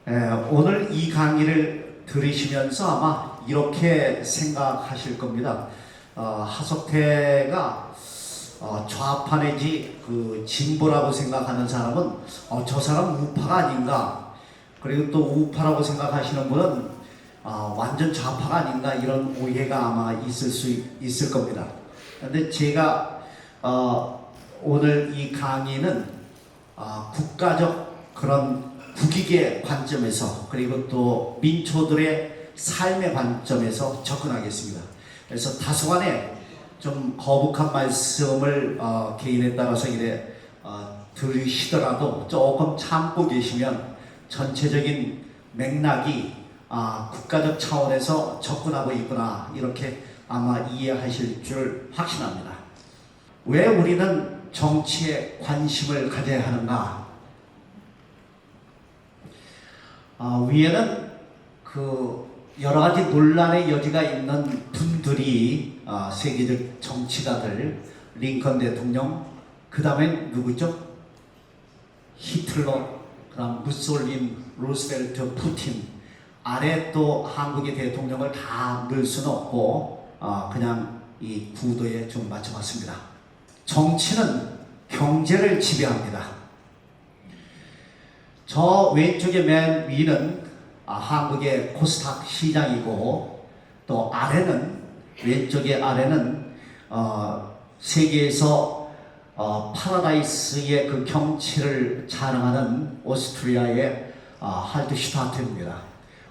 오늘 이 강의를 들으시면서 아마 이렇게 생각하실 겁니다. 하석태가 좌파 내지 진보라고 생각하는 사람은 저 사람 우파가 아닌가, 그리고 또 우파라고 생각하시는 분은 완전 좌파가 아닌가, 이런 오해가 아마 있을 수 있을 겁니다. 근데 제가 오늘 이 강의는 국가적 그런 국익의 관점에서, 그리고 또 민초들의 삶의 관점에서 접근하겠습니다. 그래서 다소간에 좀 거북한 말씀을 개인에 따라서 이래 들으시더라도 조금 참고 계시면 전체적인 맥락이 국가적 차원에서 접근하고 있구나, 이렇게 아마 이해하실 줄 확신합니다. 왜 우리는 정치에 관심을 가져야 하는가? 위에는 여러 가지 논란의 여지가 있는 분들이 세계적 정치가들, 링컨 대통령, 그 다음엔 누구죠? 히틀러, 그 다음 무솔린, 루스벨트, 푸틴, 아래 또 한국의 대통령을 다 넣을 수는 없고 그냥 이 구도에 좀 맞춰봤습니다. 정치는 경제를 지배합니다. 저 왼쪽의 맨 위는 한국의 코스닥 시장이고, 또 아래는, 왼쪽의 아래는 세계에서 파라다이스의 그 경치를 자랑하는 오스트리아의 할트슈타트입니다.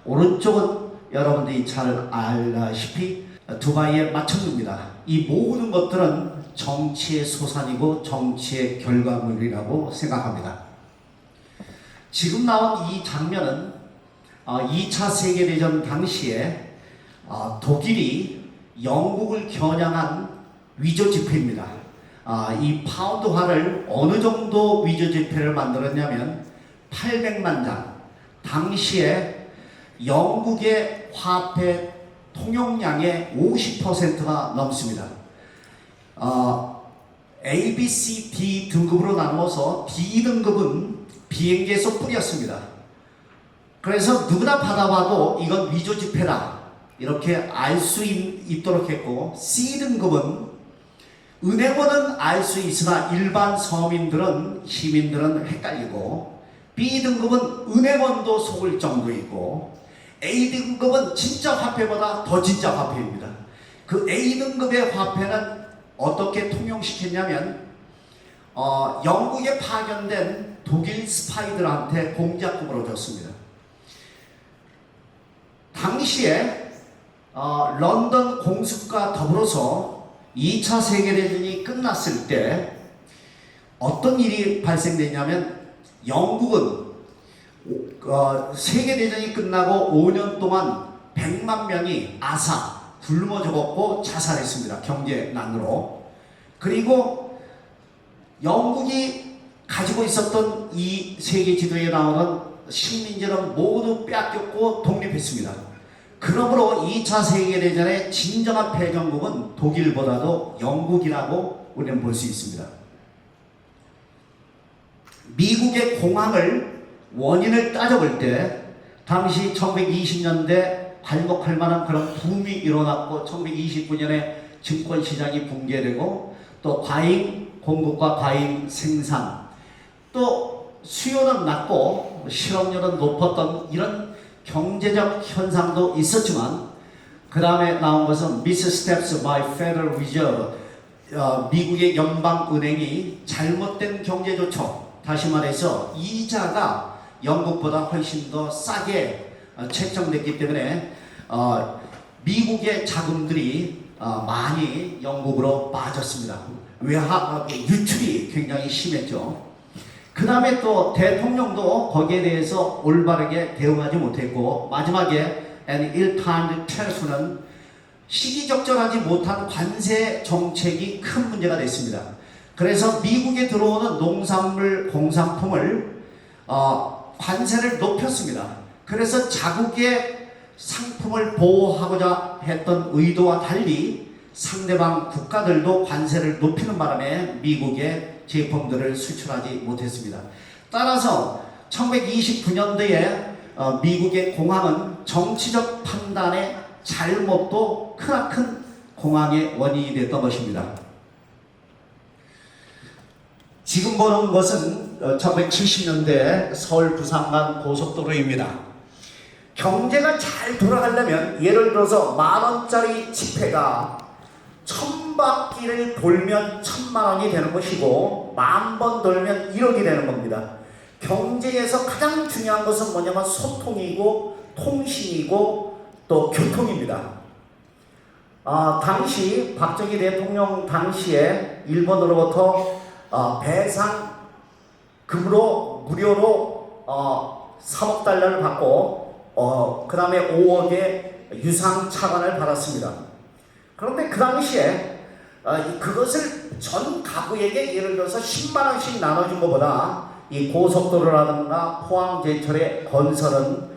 오른쪽은 여러분들이 잘 알다시피 두바이의 마천루입니다. 이 모든 것들은 정치의 소산이고 정치의 결과물이라고 생각합니다. 지금 나온 이 장면은 2차 세계대전 당시에 독일이 영국을 겨냥한 위조 지폐입니다. 이 파운드화를 어느 정도 위조 지폐를 만들었냐면 800만 장. 당시에 영국의 화폐 통용량의 50%가 넘습니다. A, B, C, D 등급으로 나누어서 D 등급은 비행기에서 뿌렸습니다. 그래서 누구나 받아봐도 이건 위조 지폐다, 이렇게 알 수 있도록 했고, C 등급은 은행원은 알 수 있으나 일반 서민들은, 시민들은 헷갈리고, B 등급은 은행원도 속을 정도이고, A 등급은 진짜 화폐보다 더 진짜 화폐입니다. 그 A 등급의 화폐는 어떻게 통용시켰냐면 영국에 파견된 독일 스파이들한테 공작금으로 줬습니다. 당시에 런던 공습과 더불어서 2차 세계대전이 끝났을 때 어떤 일이 발생됐냐면, 영국은 세계대전이 끝나고 5년 동안 100만 명이 굶어 죽었고 자살했습니다. 경제난으로. 그리고 영국이 가지고 있었던 이 세계 지도에 나오는 식민지는 모두 빼앗겼고 독립했습니다. 그러므로 2차 세계대전의 진정한 패전국은 독일보다도 영국이라고 우리는 볼 수 있습니다. 미국의 공황을, 원인을 따져볼 때 당시 1920년대 발목할 만한 그런 붐이 일어났고, 1929년에 증권시장이 붕괴되고, 또 과잉 공급과 과잉 생산, 또 수요는 낮고 실업률은 높았던 이런 경제적 현상도 있었지만, 그 다음에 나온 것은 Missteps by Federal Reserve, 미국의 연방은행이 잘못된 경제조처, 다시 말해서 이자가 영국보다 훨씬 더 싸게 책정됐기 때문에 미국의 자금들이 많이 영국으로 빠졌습니다. 유출이 굉장히 심했죠. 그 다음에 또 대통령도 거기에 대해서 올바르게 대응하지 못했고, 마지막에 an ill-timed tariff는 시기적절하지 못한 관세 정책이 큰 문제가 됐습니다. 그래서 미국에 들어오는 농산물, 공산품을 관세를 높였습니다. 그래서 자국의 상품을 보호하고자 했던 의도와 달리 상대방 국가들도 관세를 높이는 바람에 미국의 제품들을 수출하지 못했습니다. 따라서 1929년도에 미국의 공황은 정치적 판단의 잘못도 크나큰 공황의 원인이 됐던 것입니다. 지금 보는 것은 1970년대 서울 부산 간 고속도로입니다. 경제가 잘 돌아가려면 예를 들어서 10,000원짜리 지폐가 1000바퀴를 돌면 10,000,000원이 되는 것이고 10,000번 돌면 1억이 되는 겁니다. 경제에서 가장 중요한 것은 뭐냐면 소통이고 통신이고 또 교통입니다. 당시 박정희 대통령 당시에 일본으로부터 배상금으로 무료로 3억 달러를 받고 그 다음에 5억의 유상 차관을 받았습니다. 그런데 그 당시에 그것을 전 가구에게 예를 들어서 10만원씩 나눠준 것보다 이 고속도로라든가 포항제철의 건설은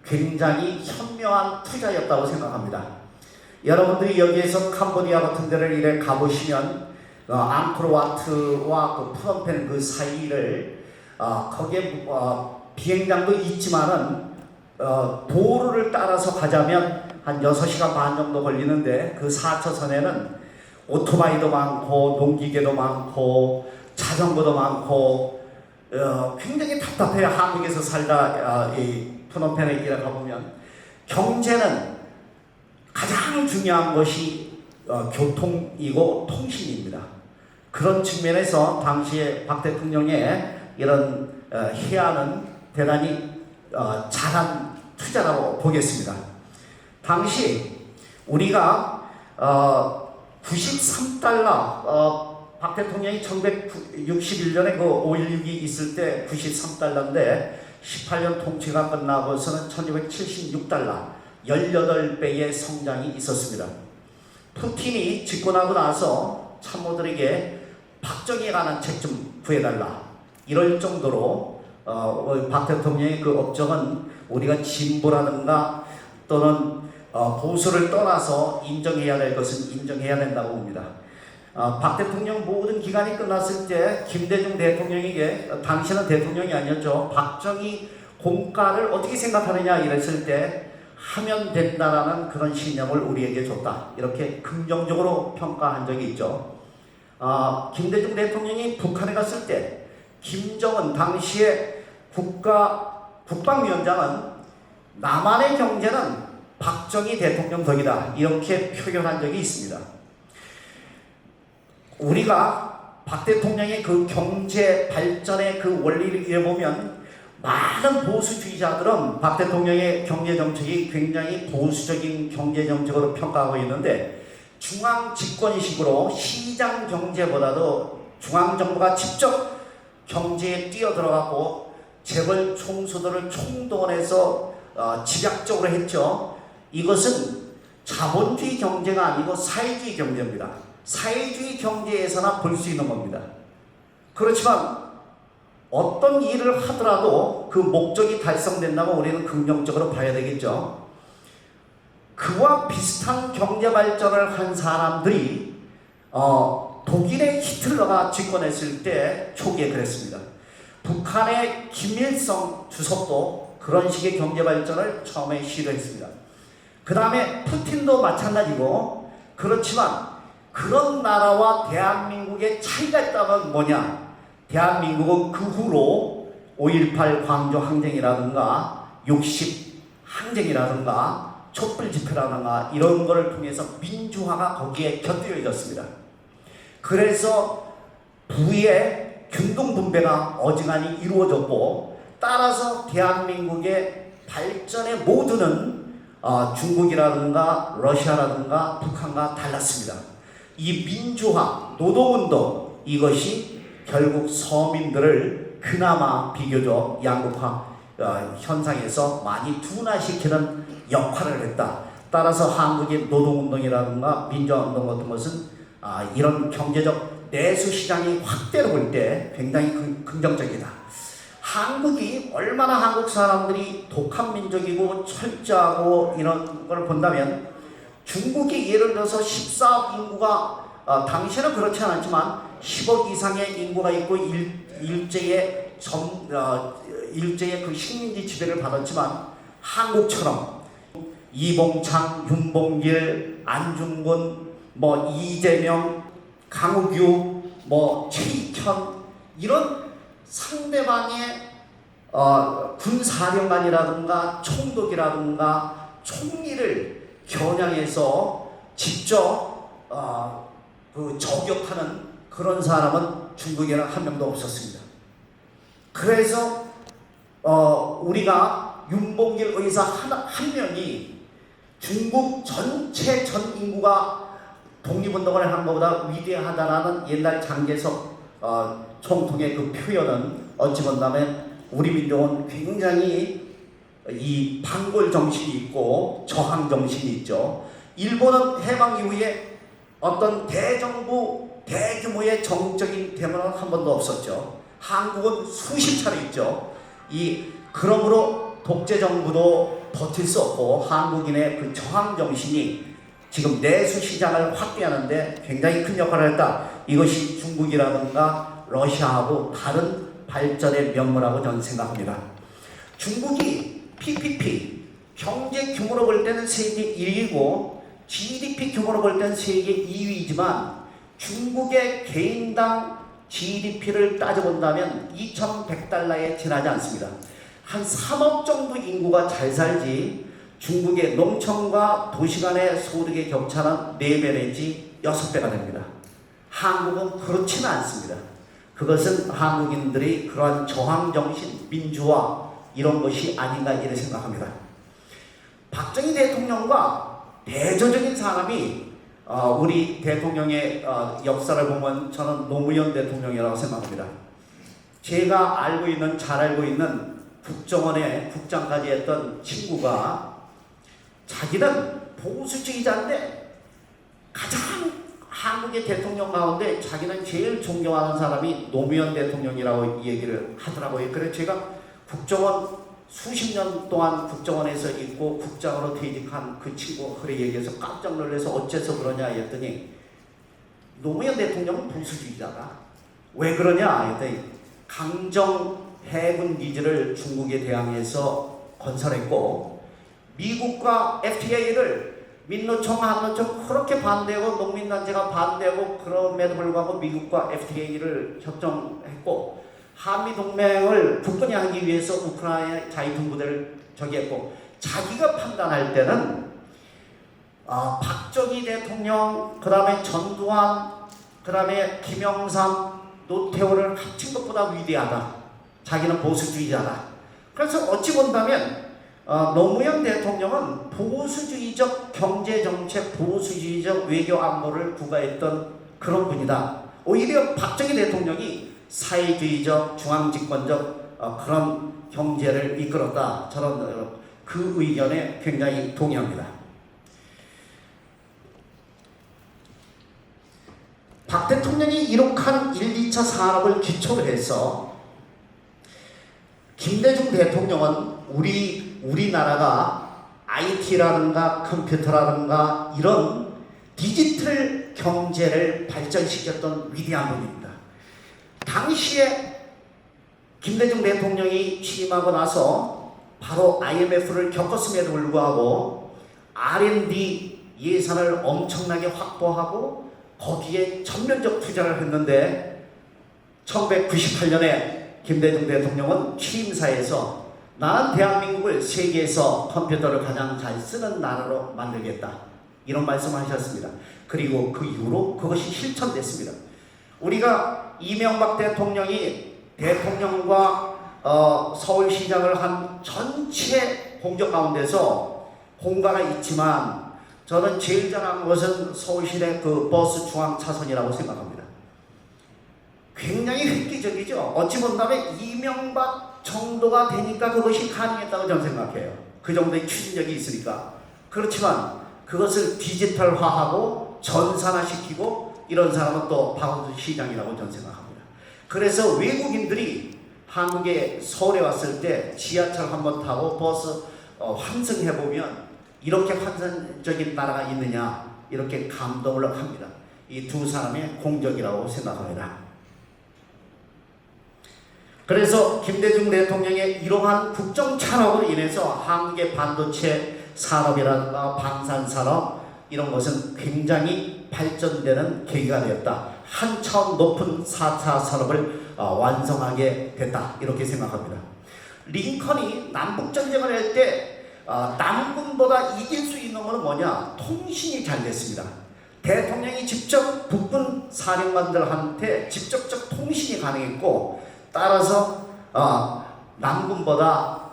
굉장히 현명한 투자였다고 생각합니다. 여러분들이 여기에서 캄보디아 같은 데를 이래 가보시면 앙코르와트와 그 프놈펜 그 사이를 거기에 비행장도 있지만은 도로를 따라서 가자면 한 6시간 반 정도 걸리는데 그 4차선에는 오토바이도 많고 농기계도 많고 자전거도 많고 굉장히 답답해요. 한국에서 살다 이 프놈펜에 일에 가보면 경제는 가장 중요한 것이 교통이고 통신입니다. 그런 측면에서 당시에 박 대통령의 이런 해안은 대단히 잘한 투자라고 보겠습니다. 당시 우리가 93달러 박 대통령이 1961년에 그 5.16이 있을 때 93달러인데 18년 통치가 끝나고서는 1976달러 18배의 성장이 있었습니다. 푸틴이 집권하고 나서 참모들에게 박정희에 관한 책 좀 구해달라 이럴 정도로 박 대통령의 그 업적은 우리가 진보라든가 또는 보수를 떠나서 인정해야 될 것은 인정해야 된다고 봅니다. 박 대통령 모든 기간이 끝났을 때 김대중 대통령에게 당신은 대통령이 아니었죠. 박정희 공과를 어떻게 생각하느냐 이랬을 때 하면 된다라는 그런 신념을 우리에게 줬다. 이렇게 긍정적으로 평가한 적이 있죠. 김대중 대통령이 북한에 갔을 때 김정은 당시의 국방위원장은 남한의 경제는 박정희 대통령 덕이다. 이렇게 표현한 적이 있습니다. 우리가 박 대통령의 그 경제 발전의 그 원리를 이어보면 많은 보수주의자들은 박 대통령의 경제정책이 굉장히 보수적인 경제정책으로 평가하고 있는데 중앙 집권식으로 시장 경제보다도 중앙정부가 직접 경제에 뛰어들어가고 재벌 총수들을 총동원해서 집약적으로 했죠. 이것은 자본주의 경제가 아니고 사회주의 경제입니다. 사회주의 경제에서나 볼 수 있는 겁니다. 그렇지만 어떤 일을 하더라도 그 목적이 달성된다면 우리는 긍정적으로 봐야 되겠죠. 그와 비슷한 경제 발전을 한 사람들이 독일의 히틀러가 집권했을 때 초기에 그랬습니다. 북한의 김일성 주석도 그런 식의 경제 발전을 처음에 시도했습니다. 그 다음에 푸틴도 마찬가지고, 그렇지만 그런 나라와 대한민국의 차이가 있다면 뭐냐? 대한민국은 그 후로 5.18 광주 항쟁이라든가 60 항쟁이라든가 촛불 집회라든가 이런 거를 통해서 민주화가 거기에 곁들여졌습니다. 그래서 부의 균등 분배가 어지간히 이루어졌고, 따라서 대한민국의 발전의 모두는 중국이라든가 러시아라든가 북한과 달랐습니다. 이 민주화, 노동운동, 이것이 결국 서민들을 그나마 비교적 양극화 현상에서 많이 둔화시키는 역할을 했다. 따라서 한국의 노동운동이라든가 민주화운동 같은 것은 이런 경제적 내수시장이 확대를 볼 때 굉장히 긍정적이다. 한국이 얼마나 한국 사람들이 독한 민족이고 철저하고 이런 걸 본다면, 중국이 예를 들어서 14억 인구가 당시에는 그렇지 않았지만 10억 이상의 인구가 있고 일제의 일제의 그 식민지 지배를 받았지만 한국처럼 이봉창, 윤봉길, 안중근, 이재명, 강우규, 최익현 이런 상대방의 군사령관이라든가 총독이라든가 총리를 겨냥해서 직접 저격하는 그런 사람은 중국에는 한 명도 없었습니다. 그래서 우리가 윤봉길 의사 한 명이 중국 전체 전 인구가 독립운동을 한 것보다 위대하다라는 옛날 장개석 총통의 그 표현은 어찌 본다면 우리 민족은 굉장히 이 반골 정신이 있고 저항 정신이 있죠. 일본은 해방 이후에 어떤 대정부 대규모의 정적인 데모는 한 번도 없었죠. 한국은 수십 차례 있죠. 그러므로 독재 정부도 버틸 수 없고 한국인의 그 저항 정신이 지금 내수 시장을 확대하는데 굉장히 큰 역할을 했다. 이것이 중국이라든가 러시아하고 다른 발전의 면모라고 저는 생각합니다. 중국이 PPP 경제 규모로 볼 때는 세계 1위고 GDP 규모로 볼 때는 세계 2위이지만 중국의 개인당 GDP를 따져본다면 2,100달러에 지나지 않습니다. 한 3억 정도 인구가 잘 살지 중국의 농촌과 도시 간의 소득의 격차는 4배 내지 6배가 됩니다. 한국은 그렇지는 않습니다. 그것은 한국인들이 그러한 저항정신, 민주화 이런 것이 아닌가 이렇게 생각합니다. 박정희 대통령과 대조적인 사람이 우리 대통령의 역사를 보면 저는 노무현 대통령이라고 생각합니다. 제가 잘 알고 있는 국정원의 국장까지 했던 친구가 자기는 보수주의자인데 가장 한국의 대통령 가운데 자기는 제일 존경하는 사람이 노무현 대통령이라고 얘기를 하더라고요. 그래서 제가 국정원 수십 년 동안 국정원에서 있고 국장으로 퇴직한 그 친구 그래 얘기해서 깜짝 놀라서 어째서 그러냐 했더니 노무현 대통령은 보수주의자다. 왜 그러냐 했더니 강정 해군 기지를 중국에 대항해서 건설했고 미국과 FTA를 민노총, 한노총 그렇게 반대하고 농민단체가 반대하고 그럼에도 불구하고 미국과 FTA를 협정했고 한미동맹을 굳건히 하기 위해서 우크라이나의 자위군부대를 저기했고 자기가 판단할 때는 박정희 대통령 그 다음에 전두환 그 다음에 김영삼 노태우를 합친 것보다 위대하다. 자기는 보수주의자다. 그래서 어찌 본다면 노무현 대통령은 보수주의적 경제정책, 보수주의적 외교 안보를 구가했던 그런 분이다. 오히려 박정희 대통령이 사회주의적, 중앙집권적 그런 경제를 이끌었다. 저는 그 의견에 굉장히 동의합니다. 박 대통령이 이룩한 1, 2차 산업을 기초로 해서 김대중 대통령은 우리나라가 IT라든가 컴퓨터라든가 이런 디지털 경제를 발전시켰던 위대한 분입니다. 당시에 김대중 대통령이 취임하고 나서 바로 IMF를 겪었음에도 불구하고 R&D 예산을 엄청나게 확보하고 거기에 전면적 투자를 했는데 1998년에 김대중 대통령은 취임사에서 나는 대한민국을 세계에서 컴퓨터를 가장 잘 쓰는 나라로 만들겠다. 이런 말씀을 하셨습니다. 그리고 그 이후로 그것이 실천됐습니다. 우리가 이명박 대통령이 대통령과 서울시장을 한 전체 공적 가운데서 공가가 있지만 저는 제일 잘한 것은 서울시내 그 버스 중앙 차선이라고 생각합니다. 굉장히 획기적이죠. 어찌 본다면 이명박 정도가 되니까 그것이 가능했다고 저는 생각해요. 그 정도의 추진력이 있으니까. 그렇지만 그것을 디지털화하고 전산화시키고 이런 사람은 또 박원순 시장이라고 저는 생각합니다. 그래서 외국인들이 한국에 서울에 왔을 때 지하철 한번 타고 버스 환승해보면 이렇게 환상적인 나라가 있느냐 이렇게 감동을 합니다. 이 두 사람의 공적이라고 생각합니다. 그래서 김대중 대통령의 이러한 국정 찬업으로 인해서 한국의 반도체 산업이라든가 방산산업 이런 것은 굉장히 발전되는 계기가 되었다. 한 차원 높은 4차 산업을 완성하게 됐다. 이렇게 생각합니다. 링컨이 남북전쟁을 할 때 남군보다 이길 수 있는 것은 뭐냐? 통신이 잘 됐습니다. 대통령이 직접 북군 사령관들한테 직접적 통신이 가능했고, 따라서 남군보다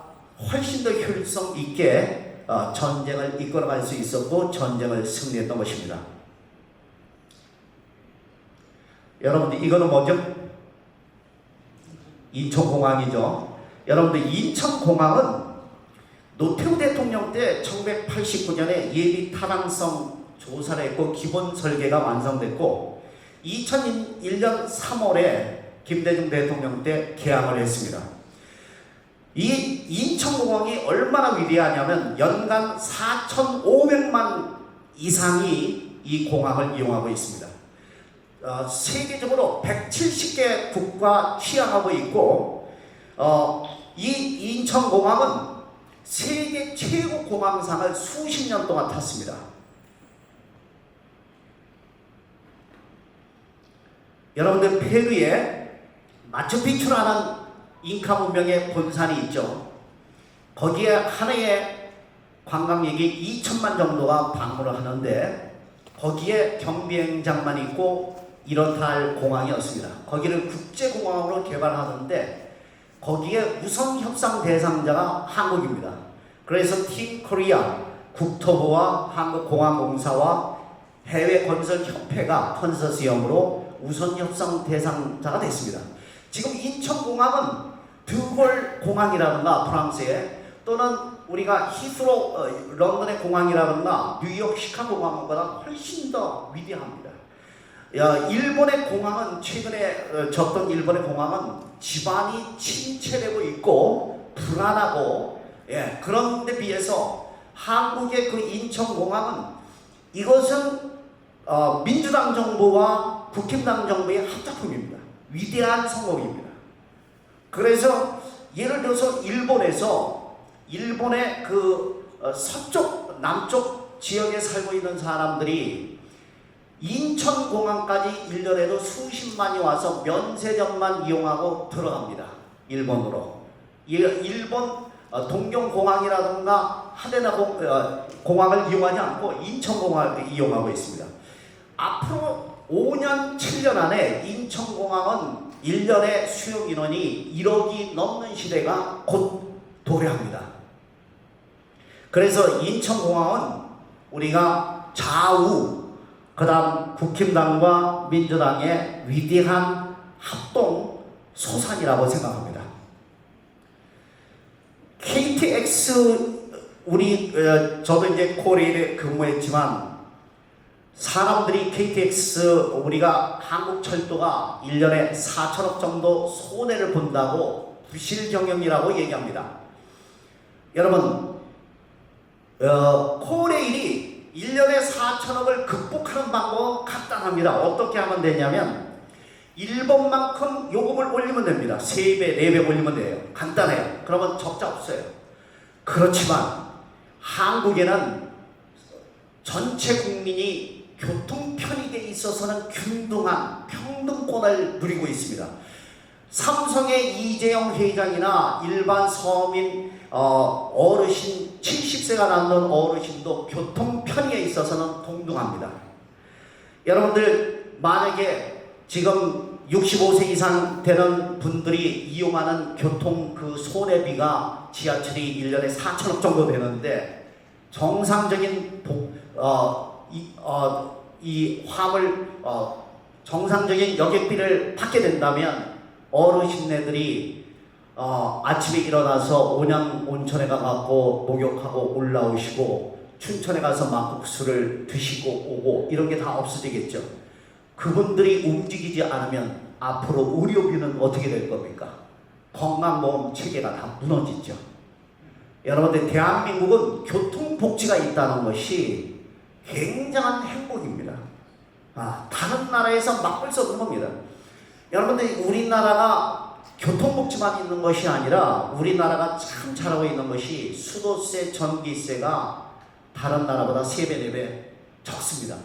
훨씬 더 효율성 있게 전쟁을 이끌어갈 수 있었고 전쟁을 승리했던 것입니다. 여러분들 이거는 뭐죠? 인천공항이죠. 여러분들 인천공항은 노태우 대통령 때 1989년에 예비 타당성 조사를 했고 기본 설계가 완성됐고 2001년 3월에 김대중 대통령 때 개항을 했습니다. 이 인천공항이 얼마나 위대하냐면 연간 4,500만 이상이 이 공항을 이용하고 있습니다. 세계적으로 170개 국가 취항하고 있고 이 인천공항은 세계 최고 공항상을 수십 년 동안 탔습니다. 여러분들 페루에 마추픽추라는 잉카 문명의 본산이 있죠. 거기에 한 해에 관광객이 2천만 정도가 방문을 하는데 거기에 경비행장만 있고 이렇다 할 공항이 없습니다. 거기를 국제공항으로 개발하는데 거기에 우선 협상 대상자가 한국입니다. 그래서 팀 코리아 국토부와 한국공항공사와 해외건설협회가 컨소시엄으로 우선 협상 대상자가 됐습니다. 지금 인천공항은 드골 공항이라든가 프랑스에 또는 우리가 히스로 런던의 공항이라든가 뉴욕 시카고 공항보다 훨씬 더 위대합니다. 일본의 공항은 최근에 졌던 일본의 공항은 지반이 침체되고 있고 불안하고 그런 데 비해서 한국의 그 인천공항은 이것은 민주당 정부와 국힘당 정부의 합작품입니다. 위대한 성공입니다. 그래서 예를 들어서 일본의 그 서쪽 남쪽 지역에 살고 있는 사람들이 인천공항까지 1년에도 수십만이 와서 면세점만 이용하고 들어갑니다. 일본으로. 일본 동경공항이라든가 하데나 공항을 이용하지 않고 인천공항을 이용하고 있습니다. 앞으로 5년, 7년 안에 인천공항은 1년의 수용 인원이 1억이 넘는 시대가 곧 도래합니다. 그래서 인천공항은 우리가 좌우 그 다음 국힘당과 민주당의 위대한 합동 소산이라고 생각합니다. KTX 저도 이제 코레일에 근무했지만 사람들이 KTX 우리가 한국철도가 1년에 4천억 정도 손해를 본다고 부실경영이라고 얘기합니다. 여러분 코레일이 1년에 4천억을 극복하는 방법은 간단합니다. 어떻게 하면 되냐면 일본만큼 요금을 올리면 됩니다. 3배, 4배 올리면 돼요. 간단해요. 그러면 적자 없어요. 그렇지만 한국에는 전체 국민이 교통 편익에 있어서는 균등한 평등권을 누리고 있습니다. 삼성의 이재용 회장이나 일반 서민 어르신 70세가 넘는 어르신도 교통 편의에 있어서는 동등합니다. 여러분들 만약에 지금 65세 이상 되는 분들이 이용하는 교통 그 손해비가 지하철이 1년에 4천억 정도 되는데 정상적인 이 화물 정상적인 여객비를 받게 된다면 어르신네들이 아침에 일어나서 온천에 가갖고 목욕하고 올라오시고 춘천에 가서 막국수를 드시고 오고 이런 게 다 없어지겠죠. 그분들이 움직이지 않으면 앞으로 의료비는 어떻게 될 겁니까? 건강보험 체계가 다 무너지죠. 여러분들 대한민국은 교통복지가 있다는 것이 굉장한 행복입니다. 다른 나라에서 맛볼 수 없는 겁니다. 여러분들 우리나라가 교통복지만 있는 것이 아니라 우리나라가 참 잘하고 있는 것이 수도세, 전기세가 다른 나라보다 3배, 4배 적습니다.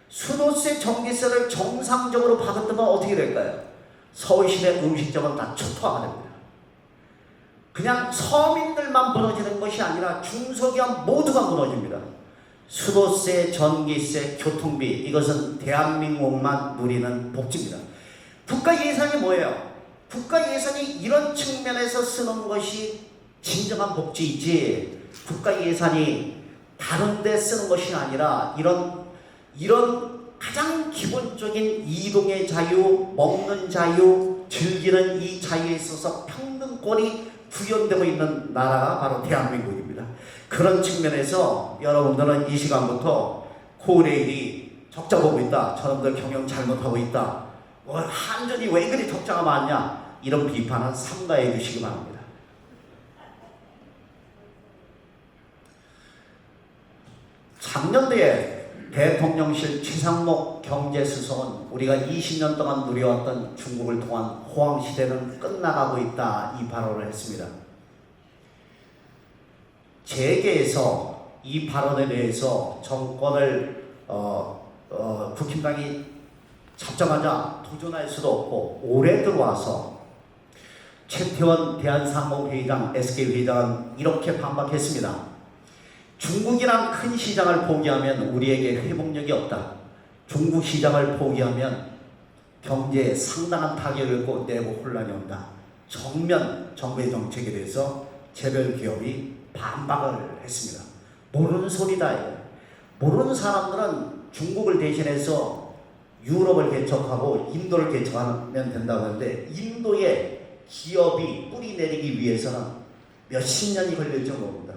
수도세, 전기세를 정상적으로 받았다면 어떻게 될까요? 서울시내 음식점은 다 초토화가 됩니다. 그냥 서민들만 무너지는 것이 아니라 중소기업 모두가 무너집니다. 수도세, 전기세, 교통비, 이것은 대한민국만 누리는 복지입니다. 국가 예산이 뭐예요? 국가 예산이 이런 측면에서 쓰는 것이 진정한 복지이지, 국가 예산이 다른 데 쓰는 것이 아니라 이런 가장 기본적인 이동의 자유, 먹는 자유, 즐기는 이 자유에 있어서 평등권이 구현되고 있는 나라가 바로 대한민국입니다. 그런 측면에서 여러분들은 이 시간부터 코레일이 적자 보고 있다, 저놈들 경영 잘못하고 있다, 한전이 왜 그리 적자가 많냐, 이런 비판은 삼가해 주시기 바랍니다. 작년도에 대통령실 최상목 경제수석은 우리가 20년 동안 누려왔던 중국을 통한 호황시대는 끝나가고 있다, 이 발언을 했습니다. 재계에서 이 발언에 대해서 정권을 국힘당이 잡자마자 도전할 수도 없고, 올해 들어와서 최태원 대한상공회의장, SK회장은 이렇게 반박했습니다. 중국이란 큰 시장을 포기하면 우리에게 회복력이 없다. 중국 시장을 포기하면 경제에 상당한 타격을 입고 내부 혼란이 온다. 정면 정부의 정책에 대해서 개별 기업이 반박을 했습니다. 모르는 소리다. 모르는 사람들은 중국을 대신해서 유럽을 개척하고 인도를 개척하면 된다고 하는데, 인도의 기업이 뿌리 내리기 위해서는 몇십 년이 걸릴지 모릅니다.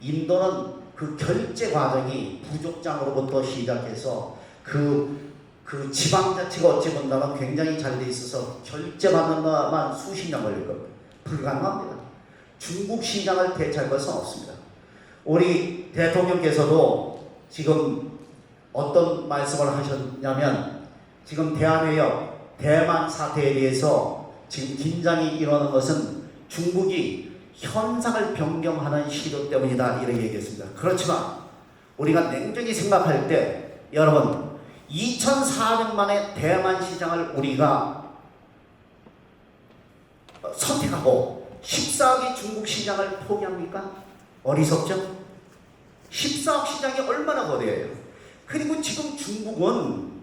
인도는 그 결제 과정이 부족장으로부터 시작해서 그 지방자치가 어찌 본다면 굉장히 잘 돼 있어서 결제받는 것만 수십 년 걸릴 겁니다. 불가능합니다. 중국 시장을 대체할 것은 없습니다. 우리 대통령께서도 지금 어떤 말씀을 하셨냐면, 지금 대한해협 대만 사태에 대해서 지금 긴장이 일어나는 것은 중국이 현상을 변경하는 시도 때문이다, 이렇게 얘기했습니다. 그렇지만 우리가 냉정히 생각할 때, 여러분, 2,400만의 대만 시장을 우리가 선택하고 14억의 중국 시장을 포기합니까? 어리석죠? 14억 시장이 얼마나 거대해요. 그리고 지금 중국은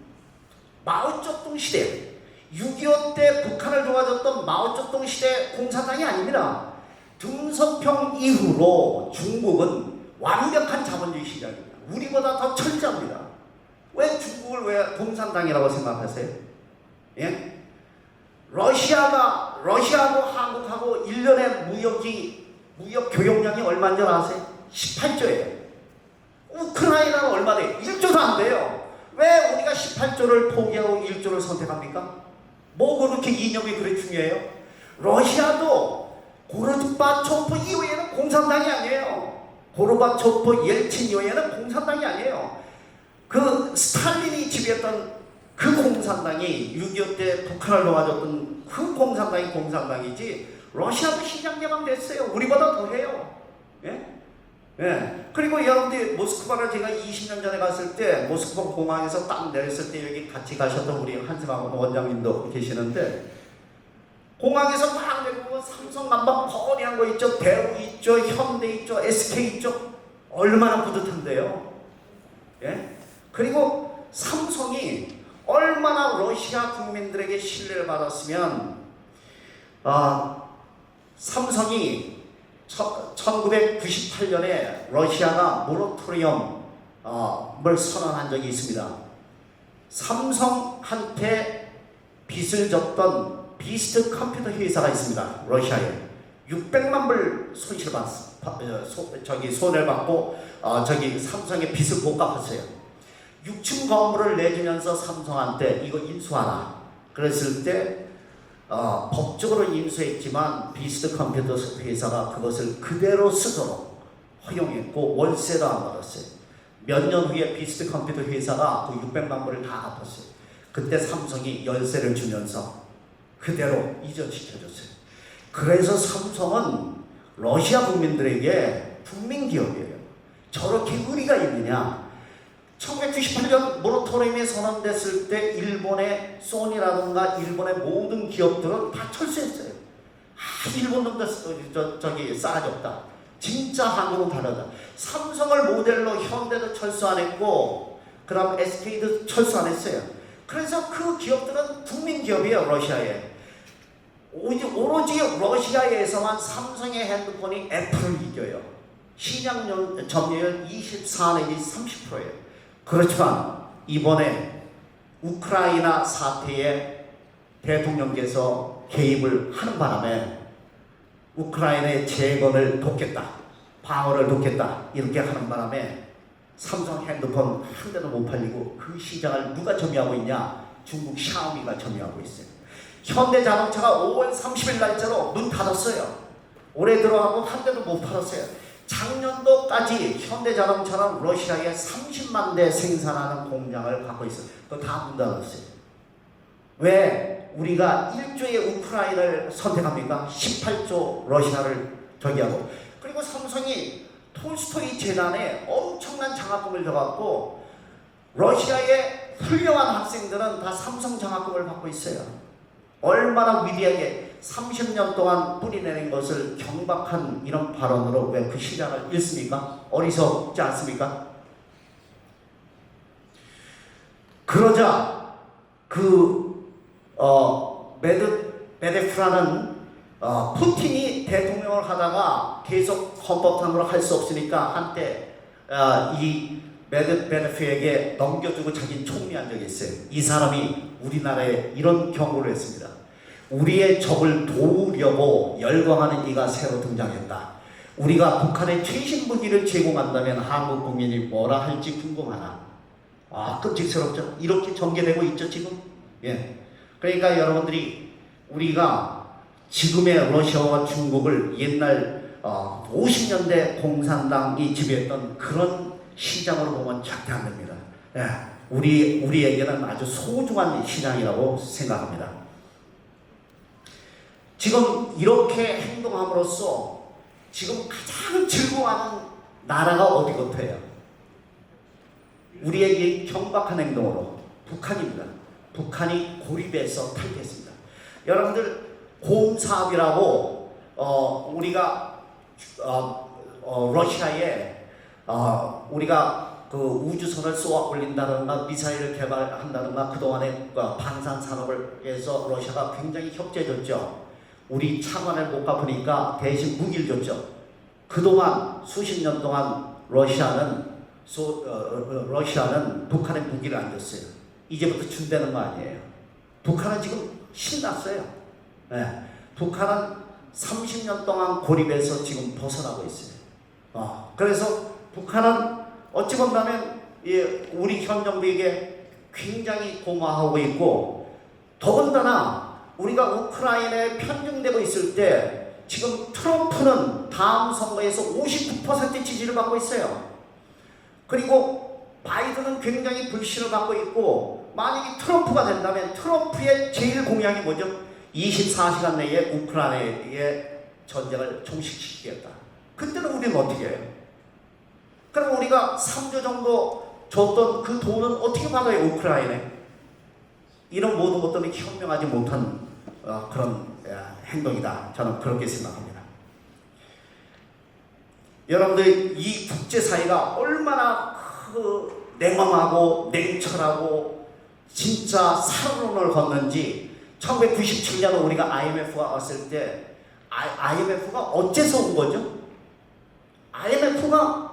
마오쩌둥 시대, 6.25 때 북한을 도와줬던 마오쩌둥 시대 공산당이 아닙니다. 등석평 이후로 중국은 완벽한 자본주의 시장입니다. 우리보다 더 철저합니다. 왜 중국을 왜 공산당이라고 생각하세요? 예? 러시아하고 한국하고 1년에 무역 교역량이 얼마인 줄 아세요? 18조예요. 우크라이나는 얼마 돼요? 1조도 안 돼요. 왜 우리가 18조를 포기하고 1조를 선택합니까? 뭐 그렇게 이념이 그렇게 중요해요? 러시아도 고르바초프 이후에는 공산당이 아니에요. 고르바초프, 옐친 이후에는 공산당이 아니에요. 그 스탈린이 지배했던 그 공산당이 6.25 때 북한을 도와줬던 그 공산당이 공산당이지, 러시아도 시장 개방됐어요. 우리보다 더해요. 예? 예. 그리고 여러분들 모스크바를 제가 20년 전에 갔을 때, 모스크바 공항에서 딱 내렸을 때 여기 같이 가셨던 우리 한승하고 원장님도 계시는데, 공항에서 딱 내리고 삼성 간판 거대한 거 있죠, 대우 있죠, 현대 있죠, SK 있죠. 얼마나 뿌듯한데요. 예? 그리고 삼성이 얼마나 러시아 국민들에게 신뢰를 받았으면, 삼성이 1998년에 러시아가 모라토리엄을 선언한 적이 있습니다. 삼성한테 빚을 졌던 비스트 컴퓨터 회사가 있습니다. 러시아에 600만 불 손해를 받고 삼성의 빚을 못 갚았어요. 6층 건물을 내주면서 삼성한테 이거 인수하라 그랬을 때 법적으로 인수했지만 비스트 컴퓨터 회사가 그것을 그대로 쓰도록 허용했고 월세도 안 받았어요. 몇 년 후에 비스트 컴퓨터 회사가 그 600만 불을 다 갚았어요. 그때 삼성이 열세를 주면서 그대로 이전시켜줬어요. 그래서 삼성은 러시아 국민들에게 국민기업이에요. 저렇게 의리가 있느냐. 1998년 모라토리움이 선언됐을 때 일본의 소니라든가 일본의 모든 기업들은 다 철수했어요. 일본 놈들 저기 싸가지 없다. 진짜 한국은 다르다. 삼성을 모델로 현대도 철수 안 했고 그다음 SK도 철수 안 했어요. 그래서 그 기업들은 국민 기업이에요. 러시아에. 오로지 러시아에서만 삼성의 핸드폰이 애플을 이겨요. 시장 점유율 24 내지 30%예요. 그렇지만 이번에 우크라이나 사태에 대통령께서 개입을 하는 바람에 우크라이나의 재건을 돕겠다, 방어를 돕겠다 이렇게 하는 바람에 삼성 핸드폰 한 대도 못 팔리고 그 시장을 누가 점유하고 있냐? 중국 샤오미가 점유하고 있어요. 현대자동차가 5월 30일 날짜로 문 닫았어요. 올해 들어가고 한 대도 못 팔았어요. 작년도까지 현대자동차는 러시아에 30만 대 생산하는 공장을 갖고 있어요. 또 다 문 닫았어요. 왜 우리가 1조의 우크라이나를 선택합니까? 18조 러시아를 저기하고. 그리고 삼성이 톨스토이 재단에 엄청난 장학금을 줘갖고 러시아의 훌륭한 학생들은 다 삼성 장학금을 받고 있어요. 얼마나 위대하게 30년 동안 뿌리내린 것을 경박한 이런 발언으로 왜 그 시장을 잃습니까? 어리석지 않습니까? 그러자 메데프라는 푸틴이 대통령을 하다가 계속 헌법상으로 할 수 없으니까 한때 이 메드베데프에게 넘겨주고 자기는 총리한 적이 있어요. 이 사람이 우리나라에 이런 경고를 했습니다. 우리의 적을 도우려고 열광하는 이가 새로 등장했다. 우리가 북한에 최신 무기를 제공한다면 한국 국민이 뭐라 할지 궁금하다. 끔찍스럽죠? 이렇게 전개되고 있죠 지금? 예. 그러니까 여러분들이 우리가 지금의 러시아와 중국을 옛날 50년대 공산당이 지배했던 그런 시장으로 보면 절대 안 됩니다. 예, 우리에게는 아주 소중한 시장이라고 생각합니다. 지금 이렇게 행동함으로써 지금 가장 즐거워하는 나라가 어디부터예요? 우리에게 경박한 행동으로 북한입니다. 북한이 고립해서 탈퇴했습니다. 여러분들 고음사업이라고 우리가 러시아에 우리가 그 우주선을 쏘아 올린다든가 미사일을 개발한다든가 그동안에 방산 산업을 해서 러시아가 굉장히 협조해줬죠. 우리 차관을 못 갚으니까 대신 무기를 줬죠. 그동안 수십 년 동안 러시아는 북한에 무기를 안 줬어요. 이제부터 준다는 거 아니에요. 북한은 지금 신났어요. 네. 북한은 30년 동안 고립해서 지금 벗어나고 있어요. 그래서 북한은 어찌 본다면 우리 현 정부에게 굉장히 고마워하고 있고, 더군다나 우리가 우크라이나에 편중되고 있을 때 지금 트럼프는 다음 선거에서 59% 지지를 받고 있어요. 그리고 바이든은 굉장히 불신을 받고 있고, 만약에 트럼프가 된다면 트럼프의 제일 공약이 뭐죠? 24시간 내에 우크라이나의 전쟁을 종식시키겠다. 그때는 우리는 어떻게 해요? 그럼 우리가 3조 정도 줬던 그 돈은 어떻게 받아요? 우크라이나에? 이런 모든 것들은 현명하지 못한 그런 행동이다. 저는 그렇게 생각합니다. 여러분들 이 국제사회가 얼마나 냉엄하고 냉철하고 진짜 살얼음을 걷는지 1997년 우리가 IMF가 왔을 때 IMF가 어째서 온 거죠? IMF가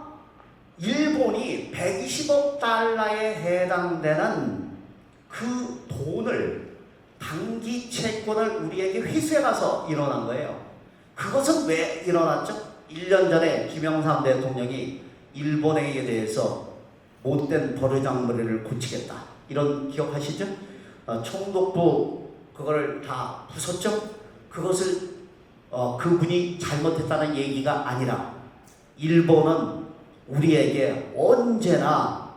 일본이 120억 달러에 해당되는 그 돈을 단기 채권을 우리에게 회수해가서 일어난 거예요. 그것은 왜 일어났죠? 1년 전에 김영삼 대통령이 일본에 대해서 못된 버르장머리를 고치겠다. 이런 기억하시죠? 총독부 그걸 다 부쉈죠? 그것을 그분이 잘못했다는 얘기가 아니라 일본은 우리에게 언제나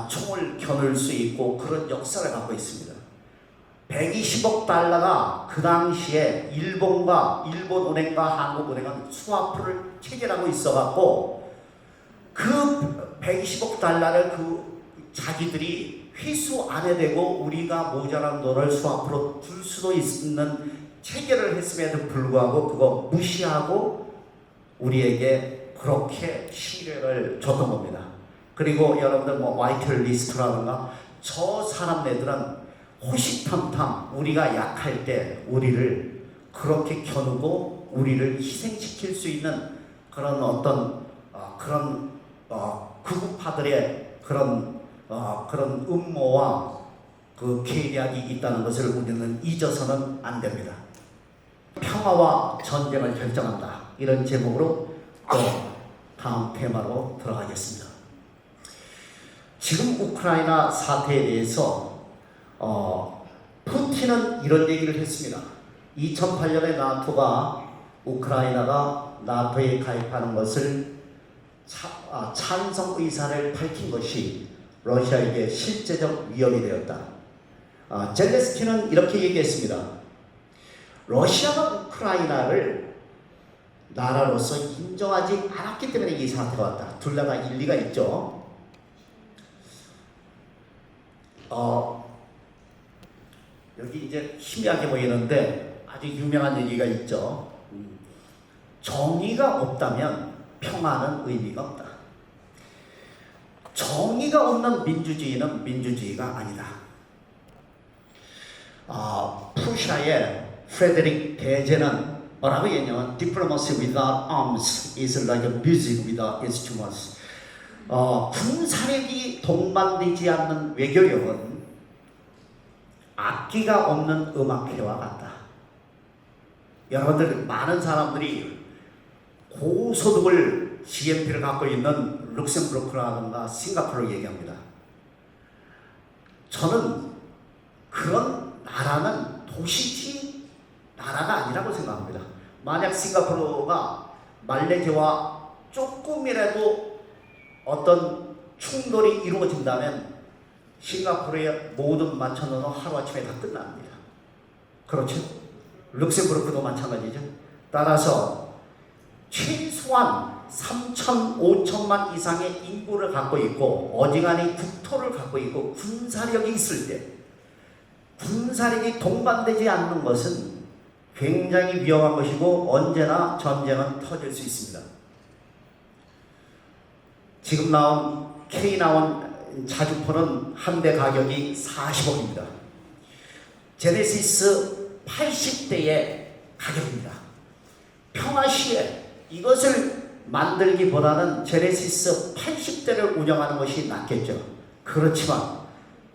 총을 겨눌 수 있고 그런 역사를 갖고 있습니다. 120억 달러가 그 당시에 일본은행과 한국은행은 스와프를 체결하고 있어갖고 그 120억 달러를 그 자기들이 회수 안 해대고 우리가 모자란 돈을 스와프로 줄 수도 있는 체결을 했음에도 불구하고 그거 무시하고 우리에게 그렇게 신뢰를 줬던 겁니다. 그리고 여러분들 뭐 화이트 리스트라든가 저 사람네들은 호시탐탐 우리가 약할 때 우리를 그렇게 겨누고 우리를 희생시킬 수 있는 그런 어떤 극우파들의 그런 음모와 그 계략이 있다는 것을 우리는 잊어서는 안 됩니다. 평화와 전쟁을 결정한다. 이런 제목으로 또 다음 테마로 들어가겠습니다. 지금 우크라이나 사태에 대해서 푸틴은 이런 얘기를 했습니다. 2008년에 나토가 우크라이나가 나토에 가입하는 것을 찬성 의사를 밝힌 것이 러시아에게 실제적 위협이 되었다. 젤렌스키는 이렇게 얘기했습니다. 러시아가 우크라이나를 나라로서 인정하지 않았기 때문에 이 사태가 왔다. 둘 다 일리가 있죠. 여기 이제 희미하게 보이는데 아주 유명한 얘기가 있죠. 정의가 없다면 평화는 의미가 없다. 정의가 없는 민주주의는 민주주의가 아니다. 프루시아의 프레데릭 대제는 뭐라고 얘기하냐면 Diplomacy without arms is like music without instruments. 군사력이 동반되지 않는 외교력은 악기가 없는 음악회와 같다. 여러분들 많은 사람들이 고소득을 GNP를 갖고 있는 룩셈부르크라든가 싱가포르를 얘기합니다. 저는 그런 나라는 도시지 나라가 아니라고 생각합니다. 만약 싱가포르가 말레이시아와 조금이라도 어떤 충돌이 이루어진다면 싱가포르의 모든 만천원은 하루아침에 다 끝납니다. 그렇죠? 룩셈부르크도 마찬가지죠. 따라서 최소한 3천, 5천만 이상의 인구를 갖고 있고 어지간히 국토를 갖고 있고 군사력이 있을 때 군사력이 동반되지 않는 것은 굉장히 위험한 것이고 언제나 전쟁은 터질 수 있습니다. 지금 K 나온 자주포는 한 대 가격이 40억입니다. 제네시스 80대의 가격입니다. 평화시에 이것을 만들기보다는 제네시스 80대를 운영하는 것이 낫겠죠. 그렇지만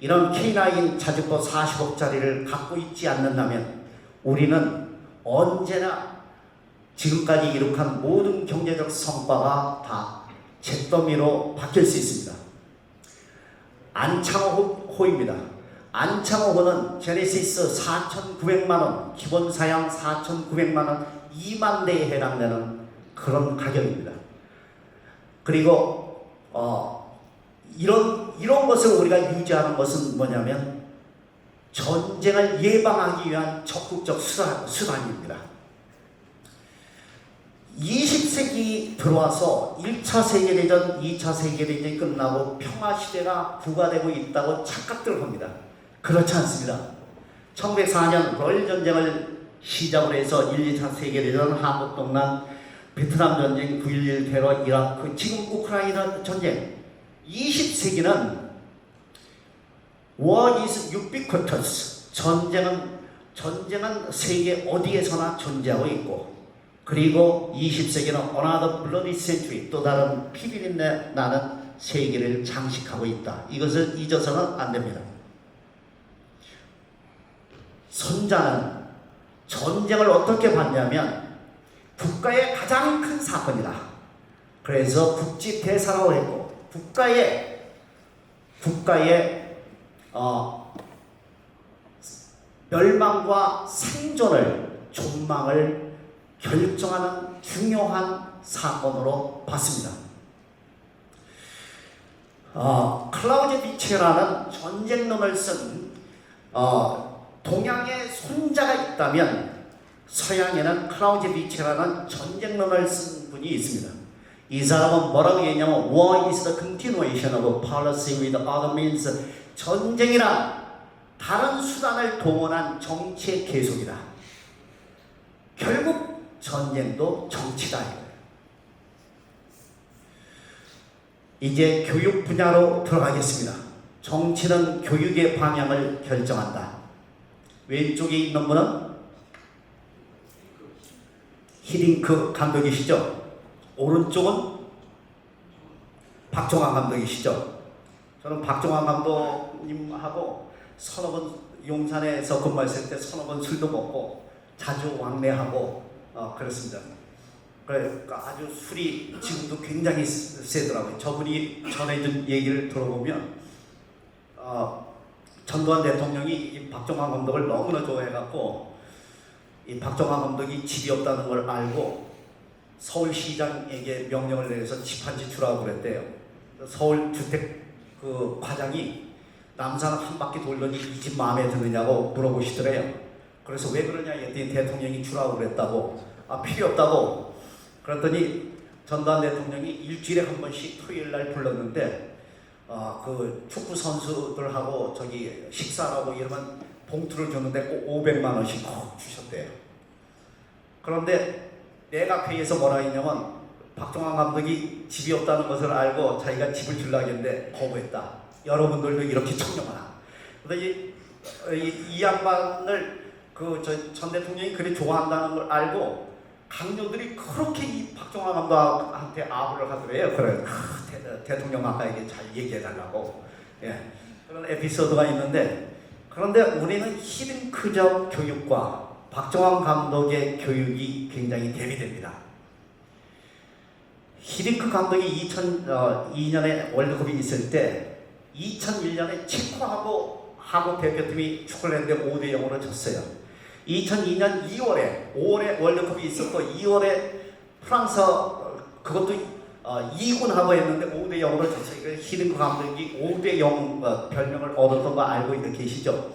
이런 K9 자주포 40억짜리를 갖고 있지 않는다면 우리는 언제나 지금까지 이룩한 모든 경제적 성과가 다 잿더미로 바뀔 수 있습니다. 안창호호입니다. 안창호호는 제네시스 4,900만원, 기본 사양 4,900만원, 2만 대에 해당되는 그런 가격입니다. 그리고 이런 것을 우리가 유지하는 것은 뭐냐면 전쟁을 예방하기 위한 적극적 수단입니다. 20세기 들어와서 1차 세계대전, 2차 세계대전이 끝나고 평화시대가 부과되고 있다고 착각들 합니다. 그렇지 않습니다. 1904년 러일전쟁을 시작으로 해서 1, 2차 세계대전, 한국동란, 베트남전쟁, 9.11 테러, 이라크, 지금 우크라이나 전쟁. 20세기는 War is ubiquitous. 전쟁은 세계 어디에서나 존재하고 있고 그리고 20세기는 Another Bloody Century, 또 다른 피비린내 나는 세계를 장식하고 있다. 이것을 잊어서는 안 됩니다. 선자는 전쟁을 어떻게 봤냐면 국가의 가장 큰 사건이다. 그래서 국지대사라고 했고 국가의 멸망과 생존을 존망을 결정하는 중요한 사건으로 봤습니다. 클라우제비치라는 전쟁론을 쓴 동양에 손자가 있다면 서양에는 클라우제비치라는 전쟁론을 쓴 분이 있습니다. 이 사람은 뭐라고 얘기하냐면 War is the continuation of policy with other means. 전쟁이란 다른 수단을 동원한 정치의 계속이다. 결국 전쟁도 정치다. 이제 교육 분야로 들어가겠습니다. 정치는 교육의 방향을 결정한다. 왼쪽에 있는 분은 히딩크 감독이시죠? 오른쪽은 박종환 감독이시죠? 저는 박종환 감독님하고 서너 번 용산에서 근무했을 때 서너 번 술도 먹고 자주 왕래하고 그렇습니다. 그러니까 아주 술이 지금도 굉장히 세더라고요. 저분이 전해준 얘기를 들어보면 전두환 대통령이 이 박종환 감독을 너무나 좋아해갖고 이 박종환 감독이 집이 없다는 걸 알고 서울시장에게 명령을 내려서 집 한 채 주라고 그랬대요. 서울주택 그 과장이 남산 한 바퀴 돌더니 이 집 마음에 드느냐고 물어보시더래요. 그래서 왜 그러냐 했더니 대통령이 주라고 그랬다고. 필요 없다고. 그랬더니 전두환 대통령이 일주일에 한 번씩 토요일 날 불렀는데 그 축구 선수들하고 저기 식사하고 이러면 봉투를 줬는데 꼭 500만 원씩 꼭 주셨대요. 그런데 내각회의에서 뭐라 했냐면 박종환 감독이 집이 없다는 것을 알고 자기가 집을 주려고 했는데 거부했다. 여러분들도 이렇게 청렴하나. 그런데 이 양반을 전 대통령이 그리 좋아한다는 걸 알고 강요들이 그렇게 이 박종환 감독한테 아부를 하더래요. 그래, 대통령 아까에게 잘 얘기해달라고. 예, 그런 에피소드가 있는데, 그런데 우리는 히딩크적 교육과 박종환 감독의 교육이 굉장히 대비됩니다. 히딩크 감독이 2002년에 월드컵이 있을 때 2001년에 체코하고 한국 대표팀이 축구를 했는데 5대 0으로 졌어요. 2002년 5월에 월드컵이 있었고 2월에 프랑스 그것도 2군하고 했는데 5대 0으로 졌어요. 히딩크 감독이 5대 0 별명을 얻었던 거 알고 계시죠?